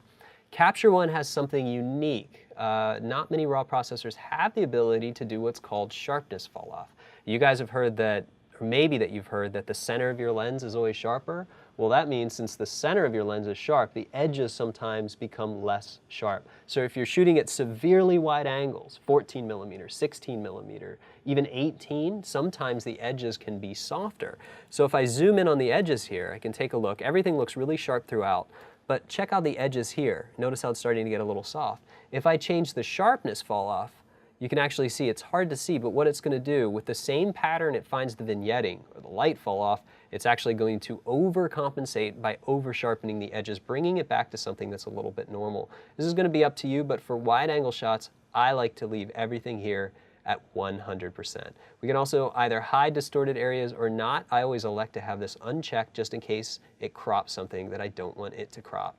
Capture One has something unique. Not many RAW processors have the ability to do what's called sharpness fall off. You guys have heard that, or maybe that you've heard that the center of your lens is always sharper. Well, that means since the center of your lens is sharp, the edges sometimes become less sharp. So if you're shooting at severely wide angles, 14 millimeter, 16 millimeter, even 18, sometimes the edges can be softer. So if I zoom in on the edges here, I can take a look. Everything looks really sharp throughout, but check out the edges here. Notice how it's starting to get a little soft. If I change the sharpness fall off, you can actually see, it's hard to see, but what it's going to do, with the same pattern it finds the vignetting, or the light fall off, it's actually going to overcompensate by over-sharpening the edges, bringing it back to something that's a little bit normal. This is going to be up to you, but for wide-angle shots, I like to leave everything here at 100%. We can also either hide distorted areas or not. I always elect to have this unchecked just in case it crops something that I don't want it to crop.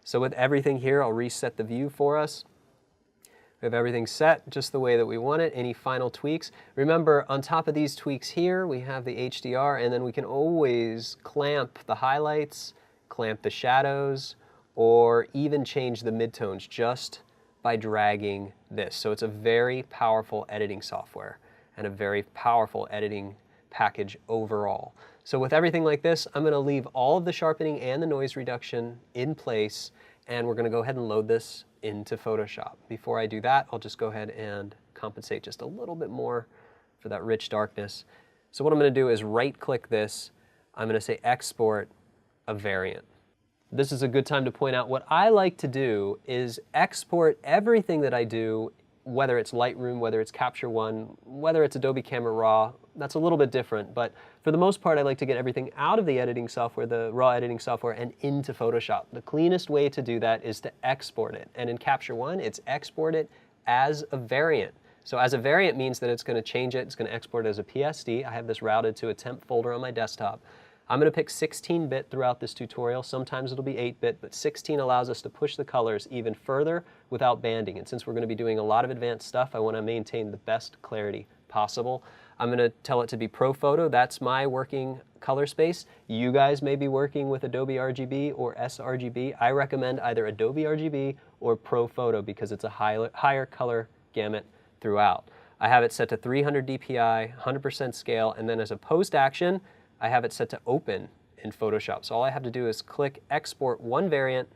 So with everything here, I'll reset the view for us. We have everything set just the way that we want it. Any final tweaks? Remember, on top of these tweaks here, we have the HDR, and then we can always clamp the highlights, clamp the shadows, or even change the midtones just by dragging this. So it's a very powerful editing software and a very powerful editing package overall. So with everything like this, I'm going to leave all of the sharpening and the noise reduction in place, and we're going to go ahead and load this into Photoshop. Before I do that, I'll just go ahead and compensate just a little bit more for that rich darkness. So what I'm going to do is right-click this. I'm going to say Export, a variant. This is a good time to point out what I like to do is export everything that I do, whether it's Lightroom, whether it's Capture One, whether it's Adobe Camera Raw. That's a little bit different, but for the most part, I like to get everything out of the editing software, the raw editing software, and into Photoshop. The cleanest way to do that is to export it. And in Capture One, it's export it as a variant. So as a variant means that it's going to change it, it's going to export it as a PSD. I have this routed to a temp folder on my desktop. I'm going to pick 16-bit throughout this tutorial. Sometimes it'll be 8-bit, but 16 allows us to push the colors even further without banding. And since we're going to be doing a lot of advanced stuff, I want to maintain the best clarity possible. I'm going to tell it to be Pro Photo. That's my working color space. You guys may be working with Adobe RGB or sRGB. I recommend either Adobe RGB or Pro Photo because it's a higher color gamut throughout. I have it set to 300 DPI, 100% scale, and then as a post action, I have it set to open in Photoshop. So all I have to do is click export one variant,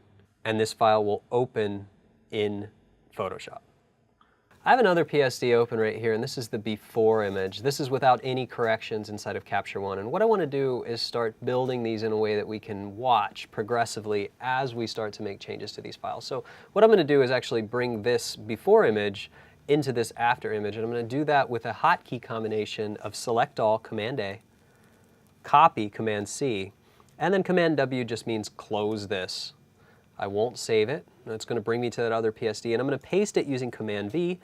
and this file will open in Photoshop. I have another PSD open right here, and this is the before image. This is without any corrections inside of Capture One. And what I want to do is start building these in a way that we can watch progressively as we start to make changes to these files. So what I'm going to do is actually bring this before image into this after image, and I'm going to do that with a hotkey combination of Select All, Command A, Copy, Command C, and then Command W just means close this. I won't save it. It's going to bring me to that other PSD, and I'm going to paste it using Command V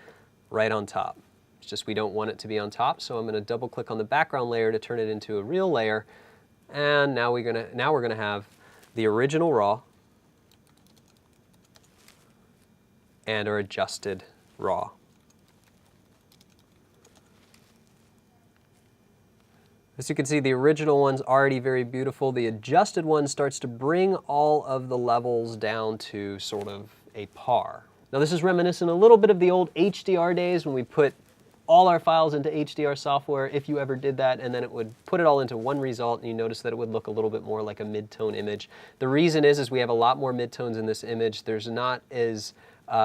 right on top. It's just we don't want it to be on top, so I'm going to double click on the background layer to turn it into a real layer, and now we're going to have the original raw and our adjusted raw. As you can see, the original one's already very beautiful. The adjusted one starts to bring all of the levels down to sort of a par. Now this is reminiscent a little bit of the old HDR days when we put all our files into HDR software, if you ever did that, and then it would put it all into one result, and you notice that it would look a little bit more like a mid-tone image. The reason is we have a lot more midtones in this image. There's not as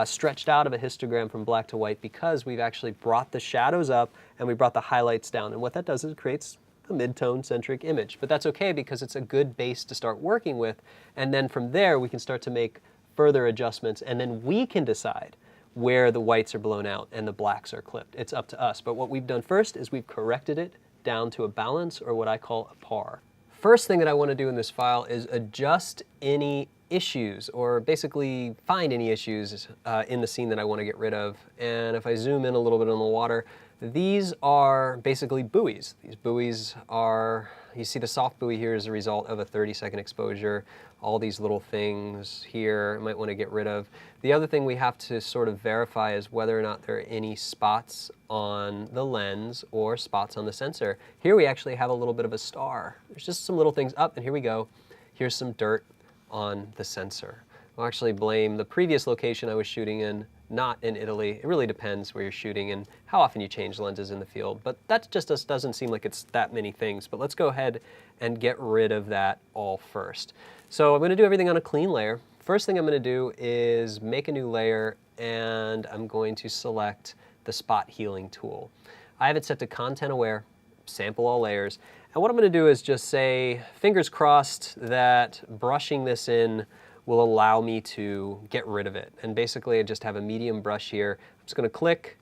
stretched out of a histogram from black to white because we've actually brought the shadows up and we brought the highlights down. And what that does is it creates a mid-tone centric image. But that's okay because it's a good base to start working with, and then from there we can start to make further adjustments, and then we can decide where the whites are blown out and the blacks are clipped. It's up to us. But what we've done first is we've corrected it down to a balance, or what I call a par. First thing that I want to do in this file is adjust any issues, or basically find any issues in the scene that I want to get rid of. And if I zoom in a little bit on the water, these are basically buoys. These buoys are, you see the soft buoy here is a result of a 30-second exposure. All these little things here I might want to get rid of. The other thing we have to sort of verify is whether or not there are any spots on the lens or spots on the sensor. Here we actually have a little bit of a star. There's just some little things up, and here we go. Here's some dirt on the sensor. I'll actually blame the previous location I was shooting in, not in Italy. It really depends where you're shooting and how often you change lenses in the field, but that just doesn't seem like it's that many things. But let's go ahead and get rid of that all first. So I'm going to do everything on a clean layer. First thing I'm going to do is make a new layer, and I'm going to select the spot healing tool. I have it set to content aware, sample all layers, and what I'm going to do is just say, fingers crossed that brushing this in will allow me to get rid of it. And basically I just have a medium brush here. I'm just going to click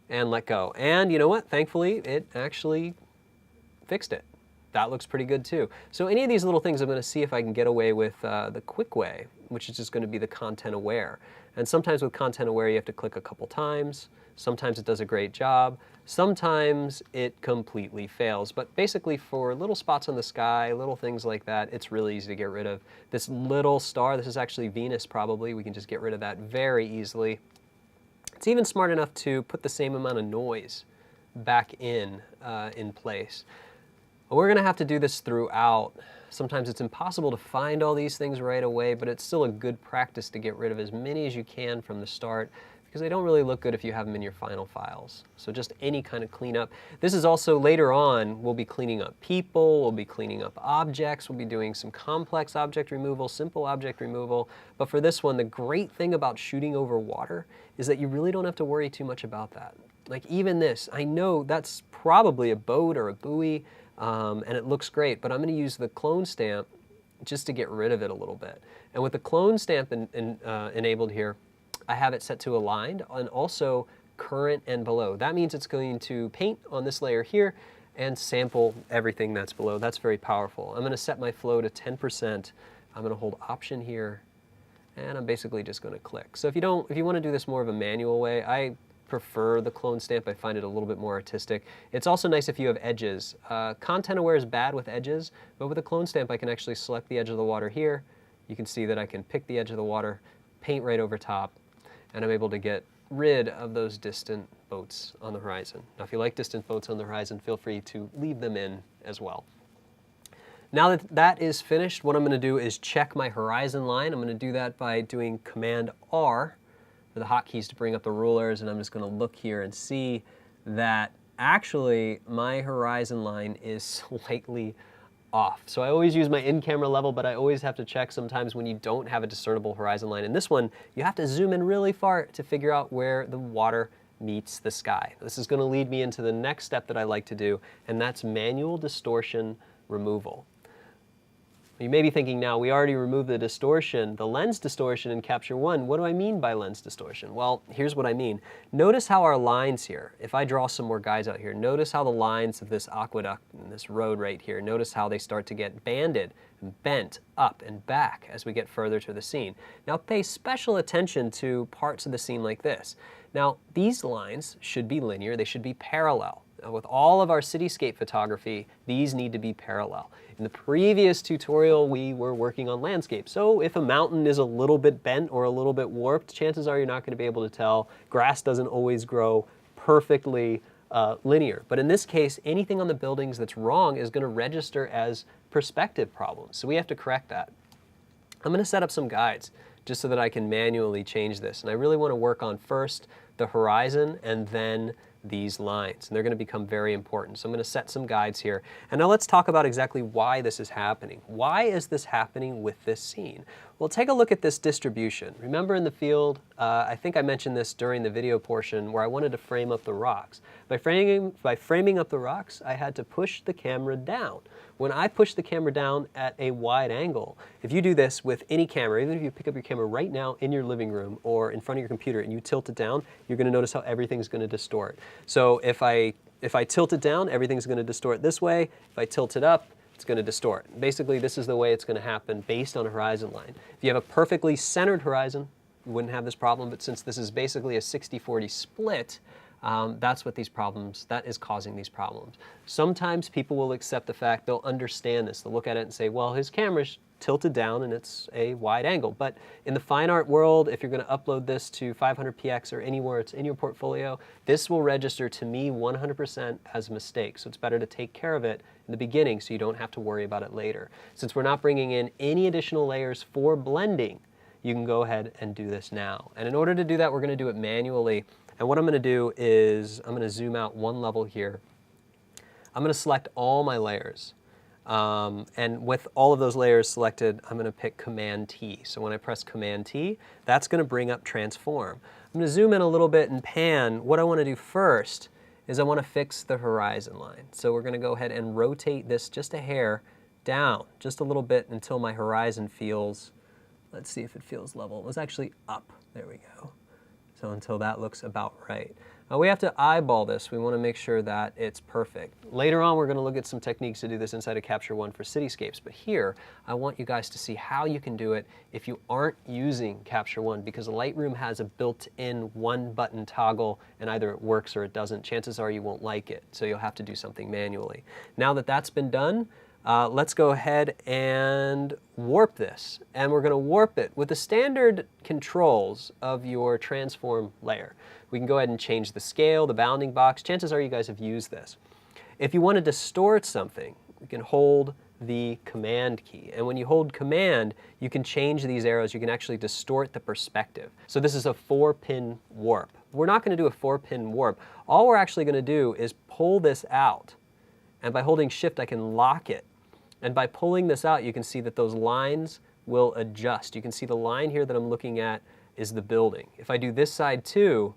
and let go. And you know what? Thankfully it actually fixed it. That looks pretty good too. So any of these little things I'm going to see if I can get away with the quick way, which is just going to be the content aware. And sometimes with content aware you have to click a couple times. Sometimes it does a great job. Sometimes it completely fails. But basically for little spots on the sky, little things like that, it's really easy to get rid of. This little star, this is actually Venus probably, we can just get rid of that very easily. It's even smart enough to put the same amount of noise back in place. We're going to have to do this throughout. Sometimes it's impossible to find all these things right away, but it's still a good practice to get rid of as many as you can from the start, because they don't really look good if you have them in your final files. So just any kind of cleanup. This is also later on, we'll be cleaning up people, we'll be cleaning up objects, we'll be doing some complex object removal, simple object removal. But for this one, the great thing about shooting over water is that you really don't have to worry too much about that. Like even this, I know that's probably a boat or a buoy, and it looks great, but I'm going to use the clone stamp just to get rid of it a little bit. And with the clone stamp enabled here, I have it set to aligned and also current and below. That means it's going to paint on this layer here and sample everything that's below. That's very powerful. I'm going to set my flow to 10%. I'm going to hold Option here, and I'm basically just going to click. So if you want to do this more of a manual way, I prefer the clone stamp. I find it a little bit more artistic. It's also nice if you have edges. Content aware is bad with edges, but with a clone stamp I can actually select the edge of the water here. You can see that I can pick the edge of the water, paint right over top, and I'm able to get rid of those distant boats on the horizon. Now if you like distant boats on the horizon, feel free to leave them in as well. Now that that is finished, what I'm going to do is check my horizon line. I'm going to do that by doing Command R for the hotkeys to bring up the rulers, and I'm just going to look here and see that actually my horizon line is slightly off. So I always use my in-camera level, but I always have to check sometimes when you don't have a discernible horizon line. In this one, you have to zoom in really far to figure out where the water meets the sky. This is going to lead me into the next step that I like to do, and that's manual distortion removal. You may be thinking now, we already removed the distortion, the lens distortion in Capture One. What do I mean by lens distortion? Well, here's what I mean. Notice how our lines here, if I draw some more guys out here, notice how the lines of this aqueduct and this road right here, notice how they start to get banded and bent up and back as we get further to the scene. Now pay special attention to parts of the scene like this. Now these lines should be linear, they should be parallel. With all of our cityscape photography, these need to be parallel. In the previous tutorial, we were working on landscape. So if a mountain is a little bit bent or a little bit warped, chances are you're not going to be able to tell. Grass doesn't always grow perfectly linear. But in this case, anything on the buildings that's wrong is going to register as perspective problems. So we have to correct that. I'm going to set up some guides just so that I can manually change this. And I really want to work on first the horizon and then these lines, and they're going to become very important. So I'm going to set some guides here. And now let's talk about exactly why this is happening. Why is this happening with this scene? Well, take a look at this distribution. Remember in the field, I think I mentioned this during the video portion where I wanted to frame up the rocks. By framing up the rocks, I had to push the camera down. When I push the camera down at a wide angle, if you do this with any camera, even if you pick up your camera right now in your living room or in front of your computer and you tilt it down, you're going to notice how everything's going to distort. So if I tilt it down, everything's going to distort this way. If I tilt it up, it's going to distort. Basically, this is the way it's going to happen based on a horizon line. If you have a perfectly centered horizon, you wouldn't have this problem, but since this is basically a 60-40 split, that's what that is causing these problems. Sometimes people will accept the fact, they'll understand this, they'll look at it and say, well, his camera's tilted down and it's a wide angle. But in the fine art world, if you're going to upload this to 500px or anywhere it's in your portfolio, this will register to me 100% as a mistake. So it's better to take care of it in the beginning so you don't have to worry about it later. Since we're not bringing in any additional layers for blending, you can go ahead and do this now. And in order to do that, we're going to do it manually. And what I'm going to do is I'm going to zoom out one level here. I'm going to select all my layers. And with all of those layers selected, I'm going to pick Command T. So when I press Command T, that's going to bring up Transform. I'm going to zoom in a little bit and pan. What I want to do first is I want to fix the horizon line. So we're going to go ahead and rotate this just a hair down, just a little bit until my horizon feels, let's see if it feels level. It was actually up. There we go. So until that looks about right. Now we have to eyeball this. We want to make sure that it's perfect. Later on, we're going to look at some techniques to do this inside of Capture One for cityscapes. But here, I want you guys to see how you can do it if you aren't using Capture One, because Lightroom has a built-in one-button toggle, and either it works or it doesn't. Chances are you won't like it, so you'll have to do something manually. Now that that's been done, let's go ahead and warp this. And we're going to warp it with the standard controls of your transform layer. We can go ahead and change the scale, the bounding box. Chances are you guys have used this. If you want to distort something, you can hold the Command key. And when you hold Command, you can change these arrows. You can actually distort the perspective. So this is a 4-pin warp. We're not going to do a 4-pin warp. All we're actually going to do is pull this out. And by holding Shift, I can lock it. And by pulling this out, you can see that those lines will adjust. You can see the line here that I'm looking at is the building. If I do this side too,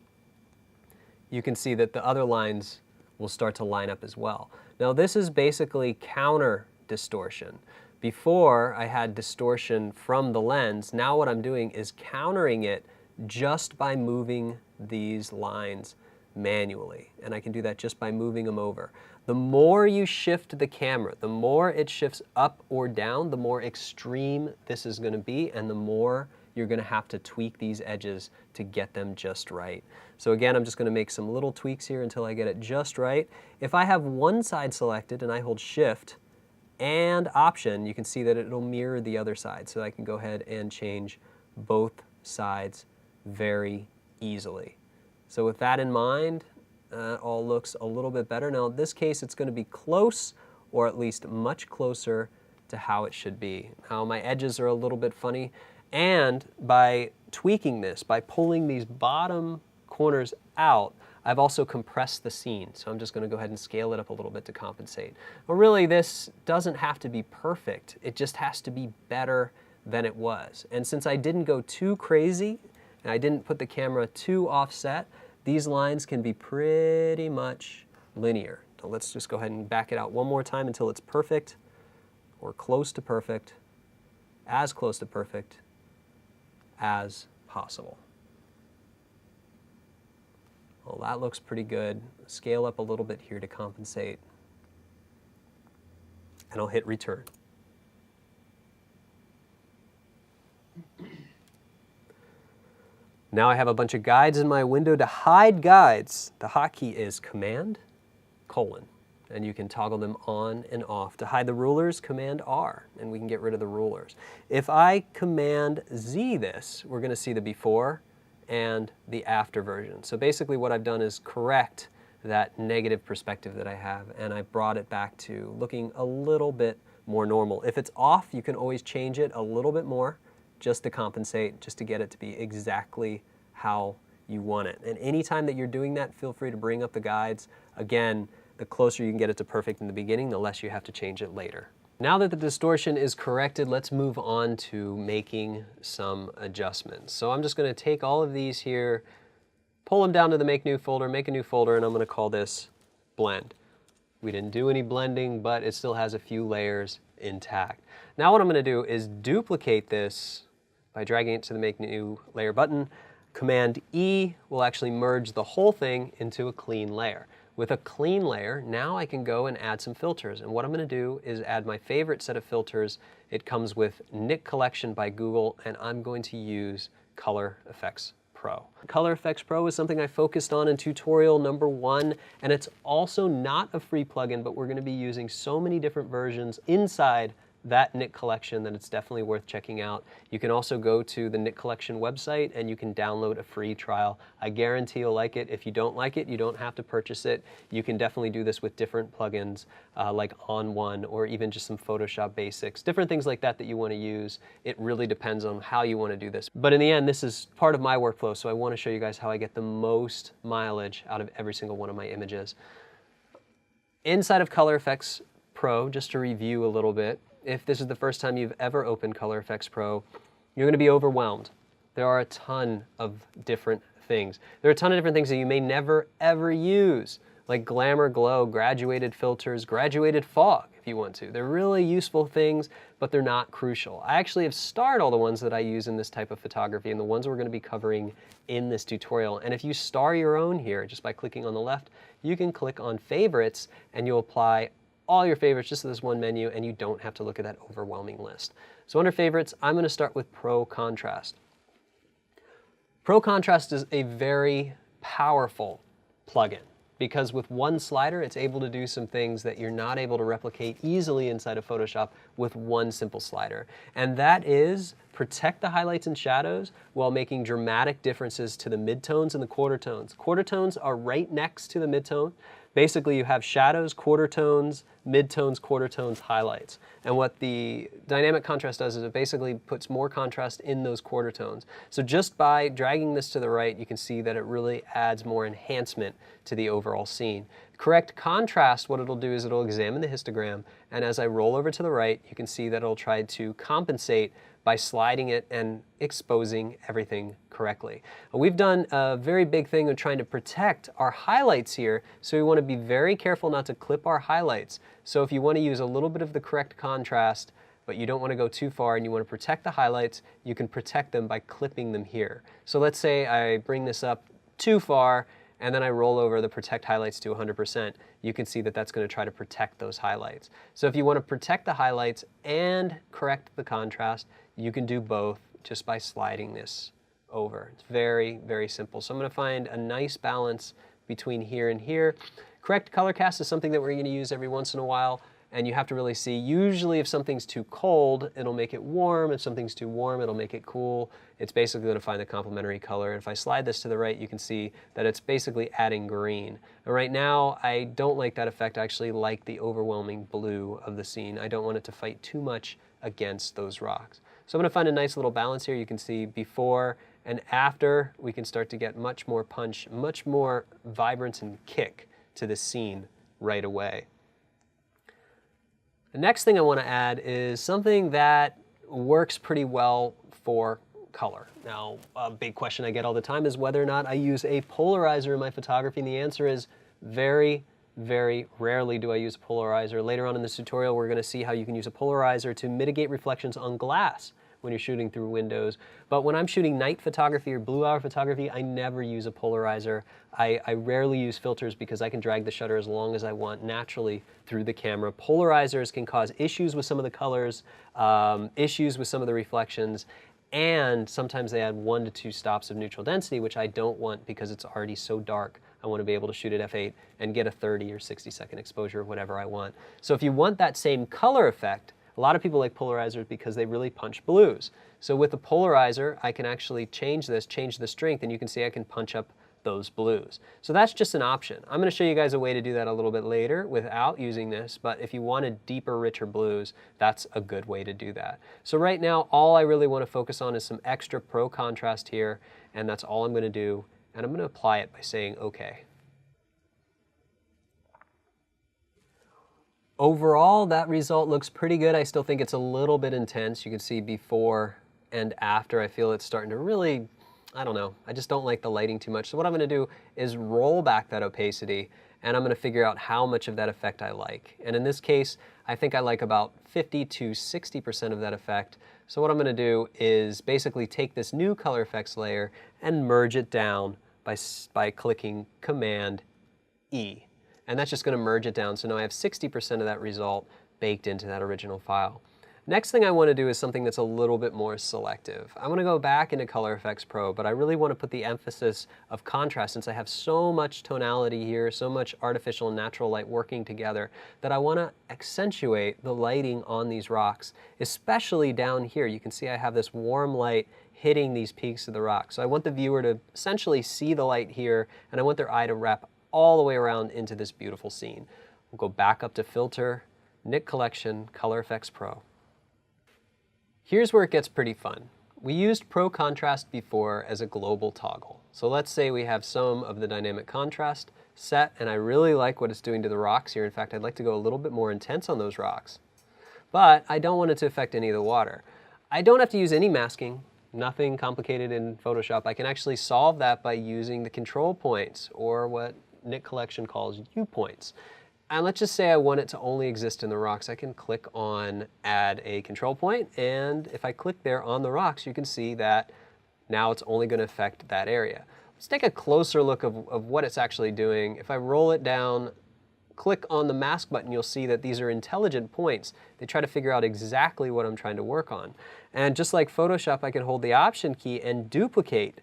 you can see that the other lines will start to line up as well. Now this is basically counter distortion, Before, I had distortion from the lens. Now what I'm doing is countering it just by moving these lines manually. And I can do that just by moving them over. The more you shift the camera, the more it shifts up or down, the more extreme this is going to be, and the more you're going to have to tweak these edges to get them just right. So again, I'm just going to make some little tweaks here until I get it just right. If I have one side selected and I hold Shift and Option, you can see that it'll mirror the other side. So I can go ahead and change both sides very easily. So with that in mind, all looks a little bit better. Now in this case, it's going to be close, or at least much closer to how it should be. Now my edges are a little bit funny, and by tweaking this, by pulling these bottom corners out, I've also compressed the scene. So I'm just going to go ahead and scale it up a little bit to compensate. Well, really, this doesn't have to be perfect. It just has to be better than it was. And since I didn't go too crazy, and I didn't put the camera too offset, these lines can be pretty much linear. So let's just go ahead and back it out one more time until it's perfect, or close to perfect, as close to perfect as possible. Well, that looks pretty good. Scale up a little bit here to compensate. And I'll hit return. Now I have a bunch of guides in my window. To hide guides, the hotkey is Command:, and you can toggle them on and off. To hide the rulers, Command R, and we can get rid of the rulers. If I Command Z this, we're going to see the before and the after version. So basically what I've done is correct that negative perspective that I have, and I brought it back to looking a little bit more normal. If it's off, you can always change it a little bit more just to compensate, just to get it to be exactly how you want it. And anytime that you're doing that, feel free to bring up the guides. Again, the closer you can get it to perfect in the beginning, the less you have to change it later. Now that the distortion is corrected, let's move on to making some adjustments. So I'm just going to take all of these here, pull them down to the Make New folder, make a new folder, and I'm going to call this Blend. We didn't do any blending, but it still has a few layers intact. Now what I'm going to do is duplicate this by dragging it to the Make New Layer button. Command E will actually merge the whole thing into a clean layer. With a clean layer, now I can go and add some filters. And what I'm going to do is add my favorite set of filters. It comes with Nik Collection by Google, and I'm going to use Color Effects Pro. Color Effects Pro is something I focused on in tutorial number 1, and it's also not a free plugin, but we're going to be using so many different versions inside that Nik Collection that it's definitely worth checking out. You can also go to the Nik Collection website and you can download a free trial. I guarantee you'll like it. If you don't like it, you don't have to purchase it. You can definitely do this with different plugins like On1 or even just some Photoshop basics, different things like that that you want to use. It really depends on how you want to do this. But in the end, this is part of my workflow, so I want to show you guys how I get the most mileage out of every single one of my images. Inside of Color Effects Pro, just to review a little bit, if this is the first time you've ever opened Color Effects Pro, you're going to be overwhelmed. There are a ton of different things. There are a ton of different things that you may never ever use, like Glamour Glow, graduated filters, graduated fog if you want to. They're really useful things, but they're not crucial. I actually have starred all the ones that I use in this type of photography and the ones we're going to be covering in this tutorial. And if you star your own here, just by clicking on the left, you can click on Favorites and you'll apply all your favorites just to this one menu, and you don't have to look at that overwhelming list. So under Favorites, I'm going to start with Pro Contrast. Pro Contrast is a very powerful plugin because with one slider, it's able to do some things that you're not able to replicate easily inside of Photoshop with one simple slider. And that is protect the highlights and shadows while making dramatic differences to the midtones and the quarter tones. Quarter tones are right next to the midtone. Basically, you have shadows, quarter tones, midtones, quarter tones, highlights. And what the dynamic contrast does is it basically puts more contrast in those quarter tones. So just by dragging this to the right, you can see that it really adds more enhancement to the overall scene. Correct contrast, what it'll do is it'll examine the histogram, and as I roll over to the right, you can see that it'll try to compensate by sliding it and exposing everything correctly. We've done a very big thing of trying to protect our highlights here, so we want to be very careful not to clip our highlights. So if you want to use a little bit of the correct contrast but you don't want to go too far and you want to protect the highlights. You can protect them by clipping them here. So let's say I bring this up too far and then I roll over the protect highlights to 100%. You can see that that's going to try to protect those highlights. So if you want to protect the highlights and correct the contrast, you can do both just by sliding this over. It's very, very simple. So I'm going to find a nice balance between here and here. Correct color cast is something that we're going to use every once in a while, and you have to really see. Usually if something's too cold, it'll make it warm. If something's too warm, it'll make it cool. It's basically going to find the complementary color. And if I slide this to the right, you can see that it's basically adding green. And right now, I don't like that effect. I actually like the overwhelming blue of the scene. I don't want it to fight too much against those rocks. So I'm going to find a nice little balance here. You can see before and after, we can start to get much more punch, much more vibrance and kick to the scene right away. The next thing I want to add is something that works pretty well for color. Now, a big question I get all the time is whether or not I use a polarizer in my photography, and the answer is very, very rarely do I use a polarizer. Later on in this tutorial, we're going to see how you can use a polarizer to mitigate reflections on glass when you're shooting through windows. But when I'm shooting night photography or blue hour photography, I never use a polarizer. I rarely use filters because I can drag the shutter as long as I want naturally through the camera. Polarizers can cause issues with some of the colors, issues with some of the reflections, and sometimes they add 1 to 2 stops of neutral density, which I don't want because it's already so dark. I want to be able to shoot at f8 and get a 30 or 60-second exposure of whatever I want. So if you want that same color effect, a lot of people like polarizers because they really punch blues. So with a polarizer, I can actually change this, change the strength, and you can see I can punch up those blues. So that's just an option. I'm going to show you guys a way to do that a little bit later without using this, but if you wanted deeper, richer blues, that's a good way to do that. So right now, all I really want to focus on is some extra pro contrast here, and that's all I'm going to do, and I'm going to apply it by saying OK. Overall, that result looks pretty good. I still think it's a little bit intense. You can see before and after. I feel it's starting to really, I don't know, I just don't like the lighting too much. So what I'm going to do is roll back that opacity, and I'm going to figure out how much of that effect I like. And in this case, I think I like about 50 to 60% of that effect. So what I'm going to do is basically take this new color effects layer and merge it down by clicking Command E. And that's just going to merge it down. So now I have 60% of that result baked into that original file. Next thing I want to do is something that's a little bit more selective. I want to go back into Color Effects Pro, but I really want to put the emphasis of contrast since I have so much tonality here, so much artificial and natural light working together, that I want to accentuate the lighting on these rocks, especially down here. You can see I have this warm light hitting these peaks of the rock. So I want the viewer to essentially see the light here, and I want their eye to wrap all the way around into this beautiful scene. We'll go back up to Filter, Nik Collection, Color Effects Pro. Here's where it gets pretty fun. We used Pro Contrast before as a global toggle. So let's say we have some of the dynamic contrast set, and I really like what it's doing to the rocks here. In fact, I'd like to go a little bit more intense on those rocks. But I don't want it to affect any of the water. I don't have to use any masking. Nothing complicated in Photoshop. I can actually solve that by using the control points, or what Nik Collection calls U-points. And let's just say I want it to only exist in the rocks. I can click on Add a Control Point, and if I click there on the rocks, you can see that now it's only going to affect that area. Let's take a closer look of what it's actually doing. If I roll it down, click on the mask button, you'll see that these are intelligent points. They try to figure out exactly what I'm trying to work on. And just like Photoshop, I can hold the Option key and duplicate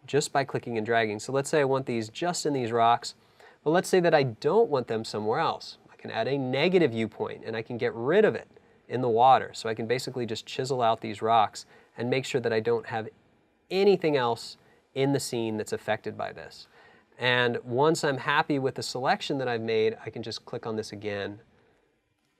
just by clicking and dragging. So let's say I want these just in these rocks, but let's say that I don't want them somewhere else. I can add a negative viewpoint and I can get rid of it in the water. So I can basically just chisel out these rocks and make sure that I don't have anything else in the scene that's affected by this. And once I'm happy with the selection that I've made, I can just click on this again,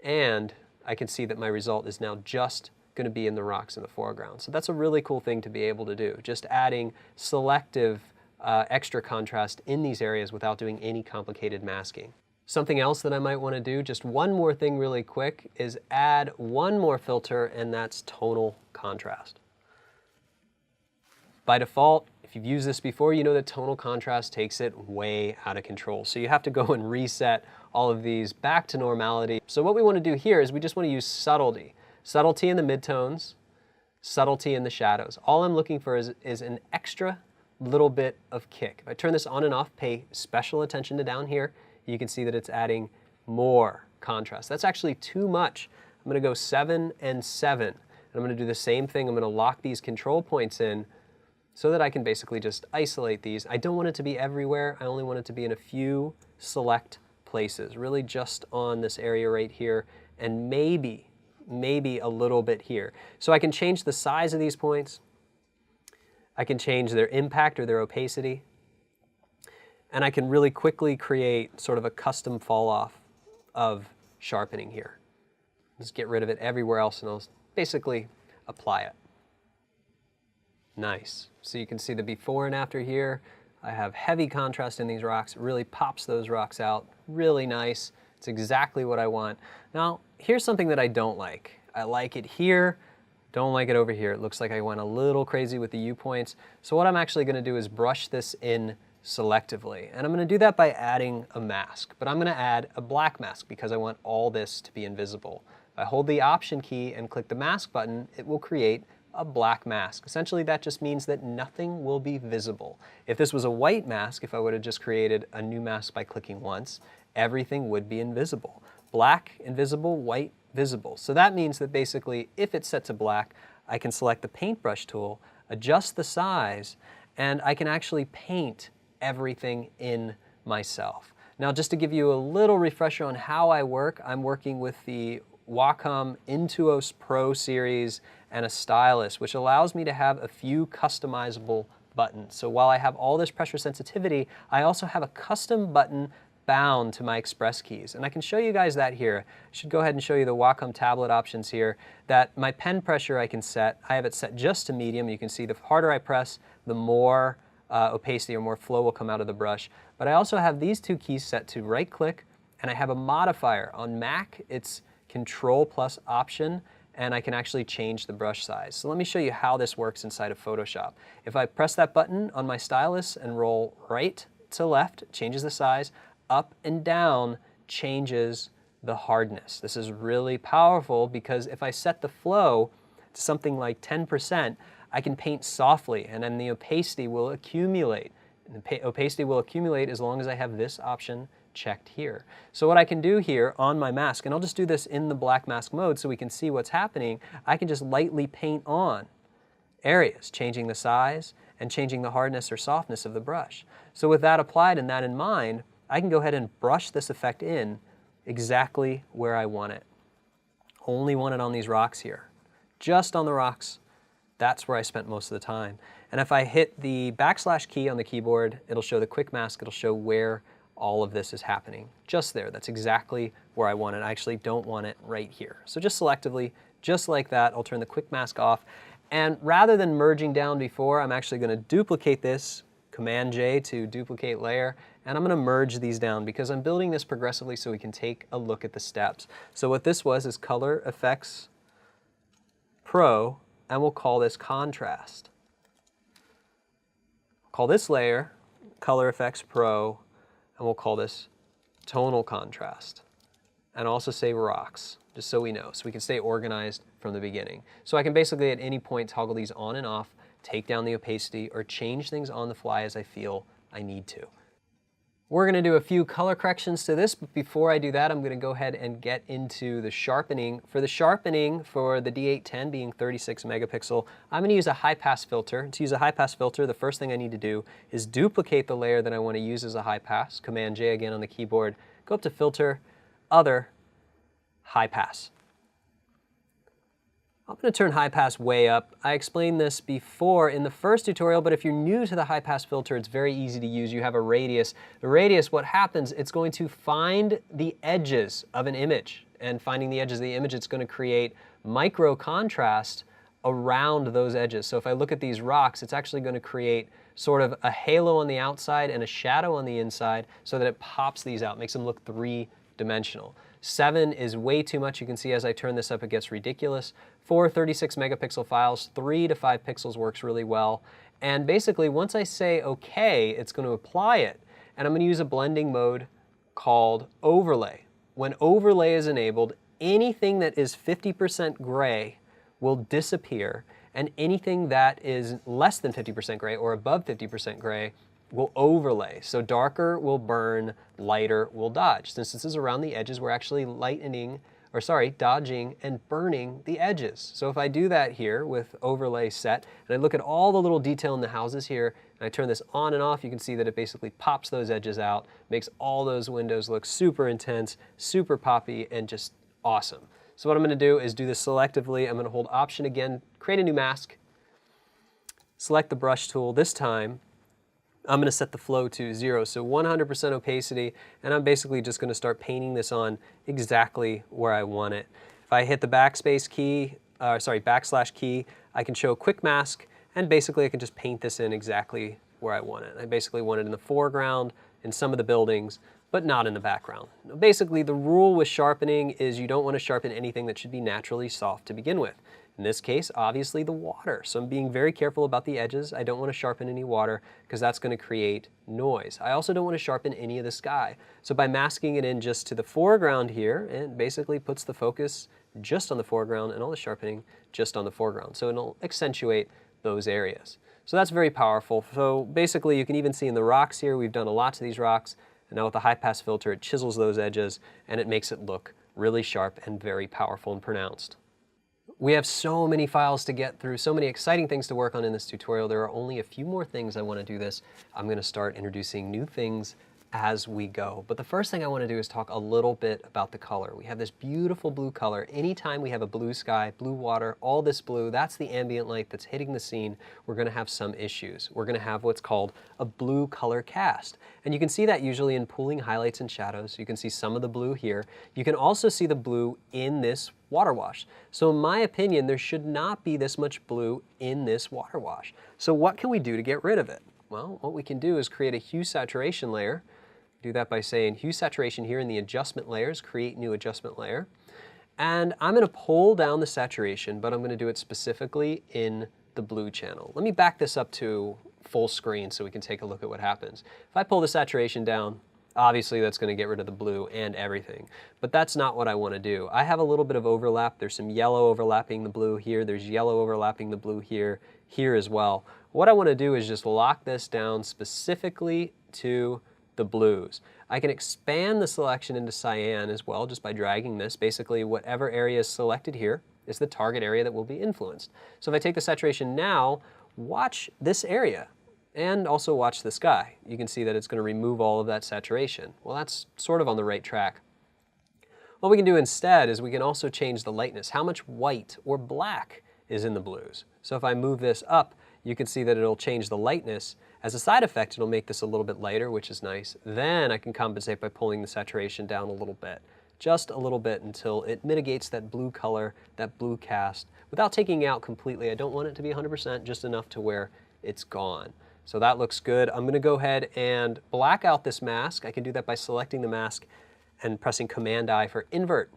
and I can see that my result is now just going to be in the rocks in the foreground. So that's a really cool thing to be able to do, just adding selective extra contrast in these areas without doing any complicated masking. Something else that I might want to do, just one more thing really quick, is add one more filter, and that's tonal contrast. By default, if you've used this before, you know that tonal contrast takes it way out of control. So you have to go and reset all of these back to normality. So what we want to do here is we just want to use subtlety. Subtlety in the midtones, subtlety in the shadows. All I'm looking for is an extra little bit of kick. If I turn this on and off, pay special attention to down here, you can see that it's adding more contrast. That's actually too much. I'm going to go 7 and 7. And I'm going to do the same thing. I'm going to lock these control points in so that I can basically just isolate these. I don't want it to be everywhere. I only want it to be in a few select places, really just on this area right here, and maybe a little bit here. So I can change the size of these points. I can change their impact or their opacity. And I can really quickly create sort of a custom fall off of sharpening here. Just get rid of it everywhere else and I'll basically apply it. Nice. So you can see the before and after here. I have heavy contrast in these rocks. It really pops those rocks out. Really nice. It's exactly what I want. Now, here's something that I don't like. I like it here. Don't like it over here. It looks like I went a little crazy with the U points. So what I'm actually going to do is brush this in selectively. And I'm going to do that by adding a mask. But I'm going to add a black mask because I want all this to be invisible. If I hold the Option key and click the mask button, it will create a black mask. Essentially, that just means that nothing will be visible. If this was a white mask, if I would have just created a new mask by clicking once, everything would be invisible. Black, invisible, white, visible. So that means that basically, if it's set to black, I can select the paintbrush tool, adjust the size, and I can actually paint everything in myself. Now, just to give you a little refresher on how I work, I'm working with the Wacom Intuos Pro series and a stylus, which allows me to have a few customizable buttons. So while I have all this pressure sensitivity, I also have a custom button bound to my express keys. And I can show you guys that here. I should go ahead and show you the Wacom tablet options here, that my pen pressure I can set. I have it set just to medium. You can see the harder I press, the more opacity or more flow will come out of the brush. But I also have these two keys set to right click, and I have a modifier. On Mac, it's Control plus Option, and I can actually change the brush size. So let me show you how this works inside of Photoshop. If I press that button on my stylus and roll right to left, it changes the size. Up and down changes the hardness. This is really powerful because if I set the flow to something like 10%, I can paint softly and then the opacity will accumulate. And the opacity will accumulate as long as I have this option checked here. So what I can do here on my mask, and I'll just do this in the black mask mode so we can see what's happening, I can just lightly paint on areas, changing the size and changing the hardness or softness of the brush. So with that applied and that in mind, I can go ahead and brush this effect in exactly where I want it. Only want it on these rocks here. Just on the rocks, that's where I spent most of the time. And if I hit the / key on the keyboard, it'll show the quick mask, it'll show where all of this is happening. Just there, that's exactly where I want it. I actually don't want it right here. So just selectively, just like that, I'll turn the quick mask off. And rather than merging down before, I'm actually gonna duplicate this, Command J to duplicate layer, and I'm going to merge these down because I'm building this progressively so we can take a look at the steps. So what this was is Color Effects Pro, and we'll call this Contrast. Call this layer Color Effects Pro, and we'll call this Tonal Contrast. And also say Rocks, just so we know, so we can stay organized from the beginning. So I can basically at any point toggle these on and off, take down the opacity, or change things on the fly as I feel I need to. We're going to do a few color corrections to this, but before I do that, I'm going to go ahead and get into the sharpening. For the sharpening for the D810 being 36 megapixel, I'm going to use a high-pass filter. To use a high-pass filter, the first thing I need to do is duplicate the layer that I want to use as a high-pass. Command J again on the keyboard. Go up to Filter, Other, High-Pass. I'm going to turn high pass way up. I explained this before in the first tutorial, but if you're new to the high pass filter, it's very easy to use. You have a radius. The radius, what happens, it's going to find the edges of an image. And finding the edges of the image, it's going to create micro contrast around those edges. So if I look at these rocks, it's actually going to create sort of a halo on the outside and a shadow on the inside so that it pops these out, makes them look three-dimensional. 7 is way too much. You can see as I turn this up, it gets ridiculous. For 36 megapixel files, 3 to 5 pixels works really well. And basically, once I say OK, it's going to apply it. And I'm going to use a blending mode called Overlay. When Overlay is enabled, anything that is 50% gray will disappear, and anything that is less than 50% gray or above 50% gray will overlay. So darker will burn, lighter will dodge. Since this is around the edges, we're actually dodging and burning the edges. So if I do that here with overlay set, and I look at all the little detail in the houses here, and I turn this on and off, you can see that it basically pops those edges out, makes all those windows look super intense, super poppy, and just awesome. So what I'm gonna do is do this selectively. I'm gonna hold Option again, create a new mask, select the brush tool. This time, I'm going to set the flow to 0, so 100% opacity, and I'm basically just going to start painting this on exactly where I want it. If I hit the backslash key, I can show a quick mask, and basically I can just paint this in exactly where I want it. I basically want it in the foreground, in some of the buildings, but not in the background. Basically, the rule with sharpening is you don't want to sharpen anything that should be naturally soft to begin with. In this case, obviously the water. So I'm being very careful about the edges. I don't want to sharpen any water because that's going to create noise. I also don't want to sharpen any of the sky. So by masking it in just to the foreground here, it basically puts the focus just on the foreground and all the sharpening just on the foreground. So it'll accentuate those areas. So that's very powerful. So basically you can even see in the rocks here, we've done a lot to these rocks. And now with the high pass filter, it chisels those edges and it makes it look really sharp and very powerful and pronounced. We have so many files to get through, so many exciting things to work on in this tutorial. There are only a few more things I want to do this. I'm going to start introducing new things as we go. But the first thing I want to do is talk a little bit about the color. We have this beautiful blue color. Anytime we have a blue sky, blue water, all this blue, that's the ambient light that's hitting the scene, we're going to have some issues. We're going to have what's called a blue color cast. And you can see that usually in pooling highlights and shadows. You can see some of the blue here. You can also see the blue in this water wash. So in my opinion, there should not be this much blue in this water wash. So what can we do to get rid of it? Well, what we can do is create a hue saturation layer. Do that by saying hue saturation here in the adjustment layers, create new adjustment layer. And I'm going to pull down the saturation, but I'm going to do it specifically in the blue channel. Let me back this up to full screen so we can take a look at what happens. If I pull the saturation down, obviously that's going to get rid of the blue and everything, but that's not what I want to do. I have a little bit of overlap. There's some yellow overlapping the blue here. There's yellow overlapping the blue here as well. What I want to do is just lock this down specifically to the blues. I can expand the selection into cyan as well just by dragging this. Basically, whatever area is selected here is the target area that will be influenced. So if I take the saturation now, watch this area and also watch the sky. You can see that it's going to remove all of that saturation. Well, that's sort of on the right track. What we can do instead is we can also change the lightness. How much white or black is in the blues? So if I move this up, you can see that it'll change the lightness. As a side effect, it'll make this a little bit lighter, which is nice. Then I can compensate by pulling the saturation down a little bit, just a little bit until it mitigates that blue color, that blue cast, without taking it out completely. I don't want it to be 100%, just enough to where it's gone. So that looks good. I'm going to go ahead and black out this mask. I can do that by selecting the mask and pressing Command-I for invert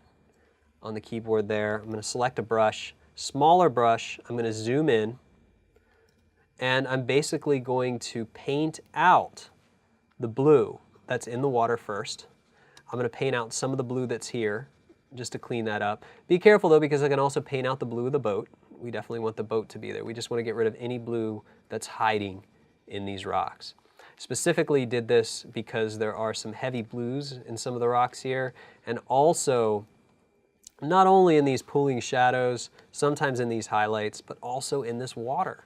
on the keyboard there. I'm going to select a brush, smaller brush. I'm going to zoom in. And I'm basically going to paint out the blue that's in the water first. I'm going to paint out some of the blue that's here just to clean that up. Be careful though, because I can also paint out the blue of the boat. We definitely want the boat to be there. We just want to get rid of any blue that's hiding in these rocks. Specifically did this because there are some heavy blues in some of the rocks here, and also not only in these pooling shadows, sometimes in these highlights, but also in this water.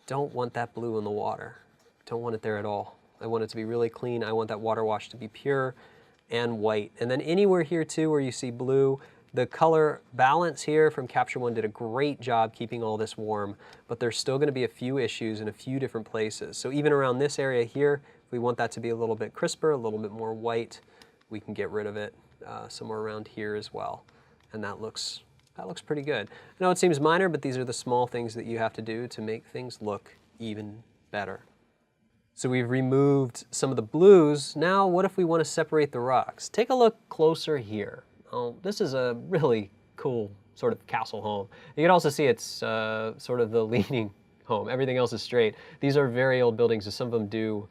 Don't want that blue in the water. Don't want it there at all. I want it to be really clean. I want that water wash to be pure and white. And then anywhere here too where you see blue, the color balance here from Capture One did a great job keeping all this warm, but there's still going to be a few issues in a few different places. So even around this area here, if we want that to be a little bit crisper, a little bit more white, we can get rid of it somewhere around here as well. And that looks pretty good. I know it seems minor, but these are the small things that you have to do to make things look even better. So we've removed some of the blues. Now, what if we want to separate the rocks? Take a look closer here. Oh, this is a really cool sort of castle home. You can also see it's sort of the leaning home. Everything else is straight. These are very old buildings, so some of them do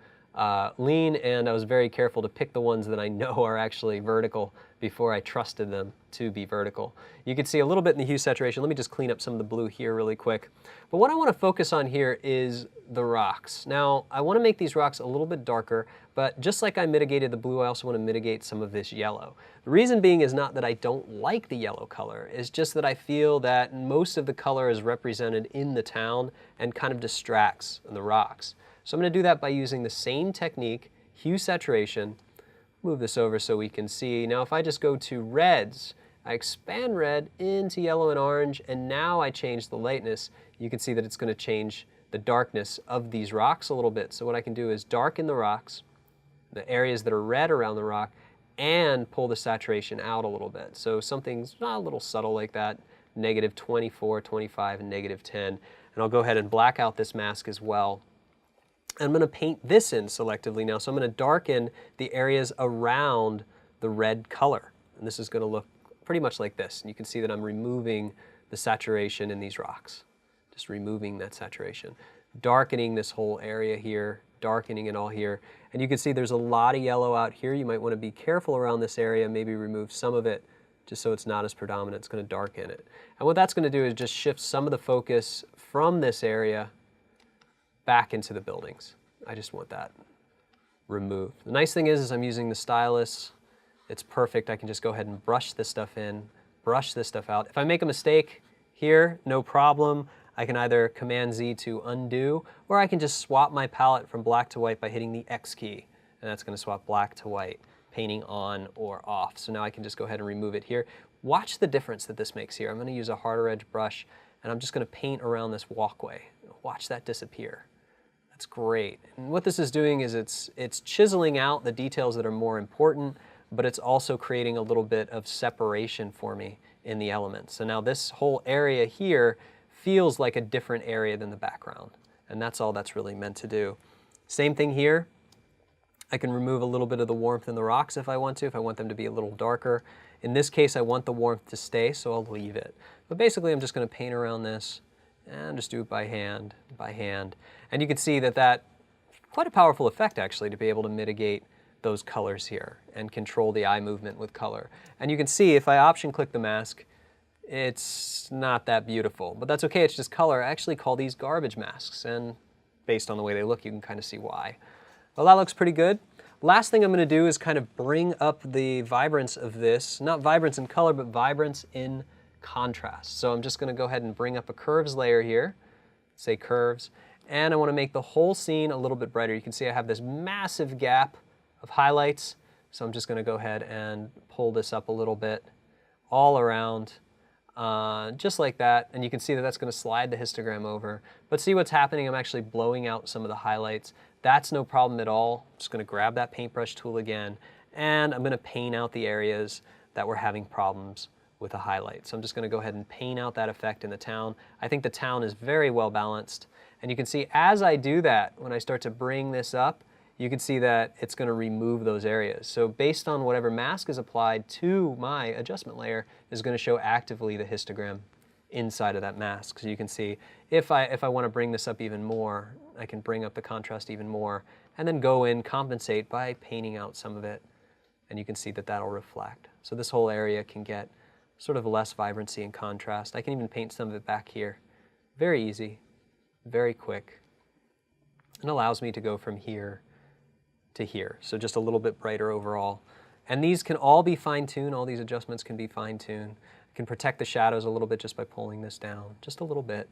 lean, and I was very careful to pick the ones that I know are actually vertical before I trusted them to be vertical. You can see a little bit in the hue saturation. Let me just clean up some of the blue here really quick. But what I want to focus on here is the rocks. Now, I want to make these rocks a little bit darker, but just like I mitigated the blue, I also want to mitigate some of this yellow. The reason being is not that I don't like the yellow color, it's just that I feel that most of the color is represented in the town and kind of distracts the rocks. So I'm going to do that by using the same technique, hue saturation. Move this over so we can see. Now if I just go to reds, I expand red into yellow and orange, and now I change the lightness. You can see that it's going to change the darkness of these rocks a little bit. So what I can do is darken the rocks, the areas that are red around the rock, and pull the saturation out a little bit. So something's not a little subtle like that, negative 24, 25, and negative 10. And I'll go ahead and black out this mask as well. I'm going to paint this in selectively now, so I'm going to darken the areas around the red color. And this is going to look pretty much like this. And you can see that I'm removing the saturation in these rocks. Just removing that saturation. Darkening this whole area here, darkening it all here. And you can see there's a lot of yellow out here. You might want to be careful around this area, maybe remove some of it just so it's not as predominant. It's going to darken it. And what that's going to do is just shift some of the focus from this area back into the buildings. I just want that removed. The nice thing is I'm using the stylus. It's perfect. I can just go ahead and brush this stuff in, brush this stuff out. If I make a mistake here, no problem. I can either Command Z to undo, or I can just swap my palette from black to white by hitting the X key. And that's going to swap black to white, painting on or off. So now I can just go ahead and remove it here. Watch the difference that this makes here. I'm going to use a harder edge brush, and I'm just going to paint around this walkway. Watch that disappear. That's great. And what this is doing is it's chiseling out the details that are more important, but it's also creating a little bit of separation for me in the elements. So now this whole area here feels like a different area than the background, and that's all that's really meant to do. Same thing here. I can remove a little bit of the warmth in the rocks if I want to, if I want them to be a little darker. In this case, I want the warmth to stay, so I'll leave it. But basically, I'm just going to paint around this and just do it by hand, And you can see that that's quite a powerful effect, actually, to be able to mitigate those colors here and control the eye movement with color. And you can see if I option click the mask, it's not that beautiful, but that's okay, it's just color. I actually call these garbage masks, and based on the way they look, you can kind of see why. Well, that looks pretty good. Last thing I'm going to do is kind of bring up the vibrance of this, not vibrance in color, but vibrance in contrast. So I'm just going to go ahead and bring up a curves layer here, say curves, and I want to make the whole scene a little bit brighter. You can see I have this massive gap of highlights, so I'm just going to go ahead and pull this up a little bit all around, just like that, and you can see that that's going to slide the histogram over. But see what's happening? I'm actually blowing out some of the highlights. That's no problem at all. I'm just going to grab that paintbrush tool again, and I'm going to paint out the areas that we're having problems with a highlight. So I'm just going to go ahead and paint out that effect in the town. I think the town is very well balanced, and you can see as I do that, when I start to bring this up, you can see that it's going to remove those areas. So based on whatever mask is applied to my adjustment layer is going to show actively the histogram inside of that mask. So you can see if I want to bring this up even more, I can bring up the contrast even more and then go in, compensate by painting out some of it, and you can see that that'll reflect. So this whole area can get sort of less vibrancy and contrast. I can even paint some of it back here. Very easy, very quick. It allows me to go from here to here, so just a little bit brighter overall. And these can all be fine-tuned, all these adjustments can be fine-tuned. I can protect the shadows a little bit just by pulling this down, just a little bit.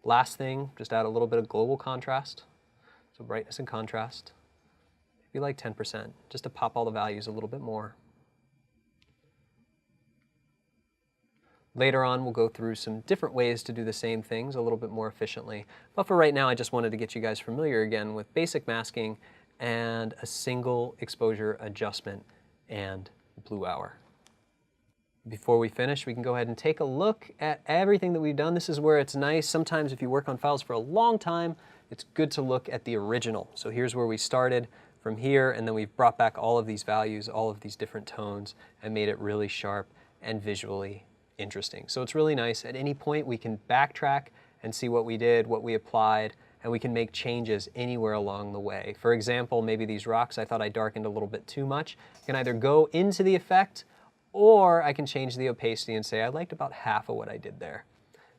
Last thing, just add a little bit of global contrast, so brightness and contrast. Maybe like 10%, just to pop all the values a little bit more. Later on, we'll go through some different ways to do the same things a little bit more efficiently. But for right now, I just wanted to get you guys familiar again with basic masking and a single exposure adjustment and blue hour. Before we finish, we can go ahead and take a look at everything that we've done. This is where it's nice. Sometimes if you work on files for a long time, it's good to look at the original. So here's where we started from here, and then we've brought back all of these values, all of these different tones, and made it really sharp and visually interesting. So it's really nice. At any point, we can backtrack and see what we did, what we applied, and we can make changes anywhere along the way. For example, maybe these rocks I thought I darkened a little bit too much. I can either go into the effect, or I can change the opacity and say I liked about half of what I did there.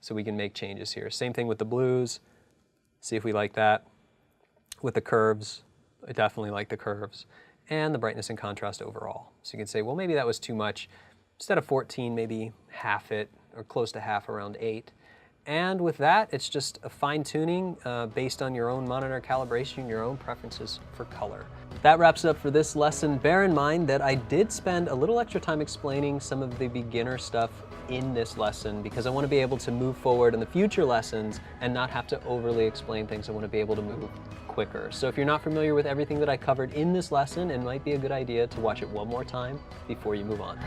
So we can make changes here. Same thing with the blues. See if we like that. With the curves, I definitely like the curves. And the brightness and contrast overall. So you can say, well, maybe that was too much. Instead of 14, maybe half it, or close to half, around 8. And with that, it's just a fine-tuning based on your own monitor calibration, your own preferences for color. That wraps it up for this lesson. Bear in mind that I did spend a little extra time explaining some of the beginner stuff in this lesson because I want to be able to move forward in the future lessons and not have to overly explain things. I want to be able to move quicker. So if you're not familiar with everything that I covered in this lesson, it might be a good idea to watch it one more time before you move on.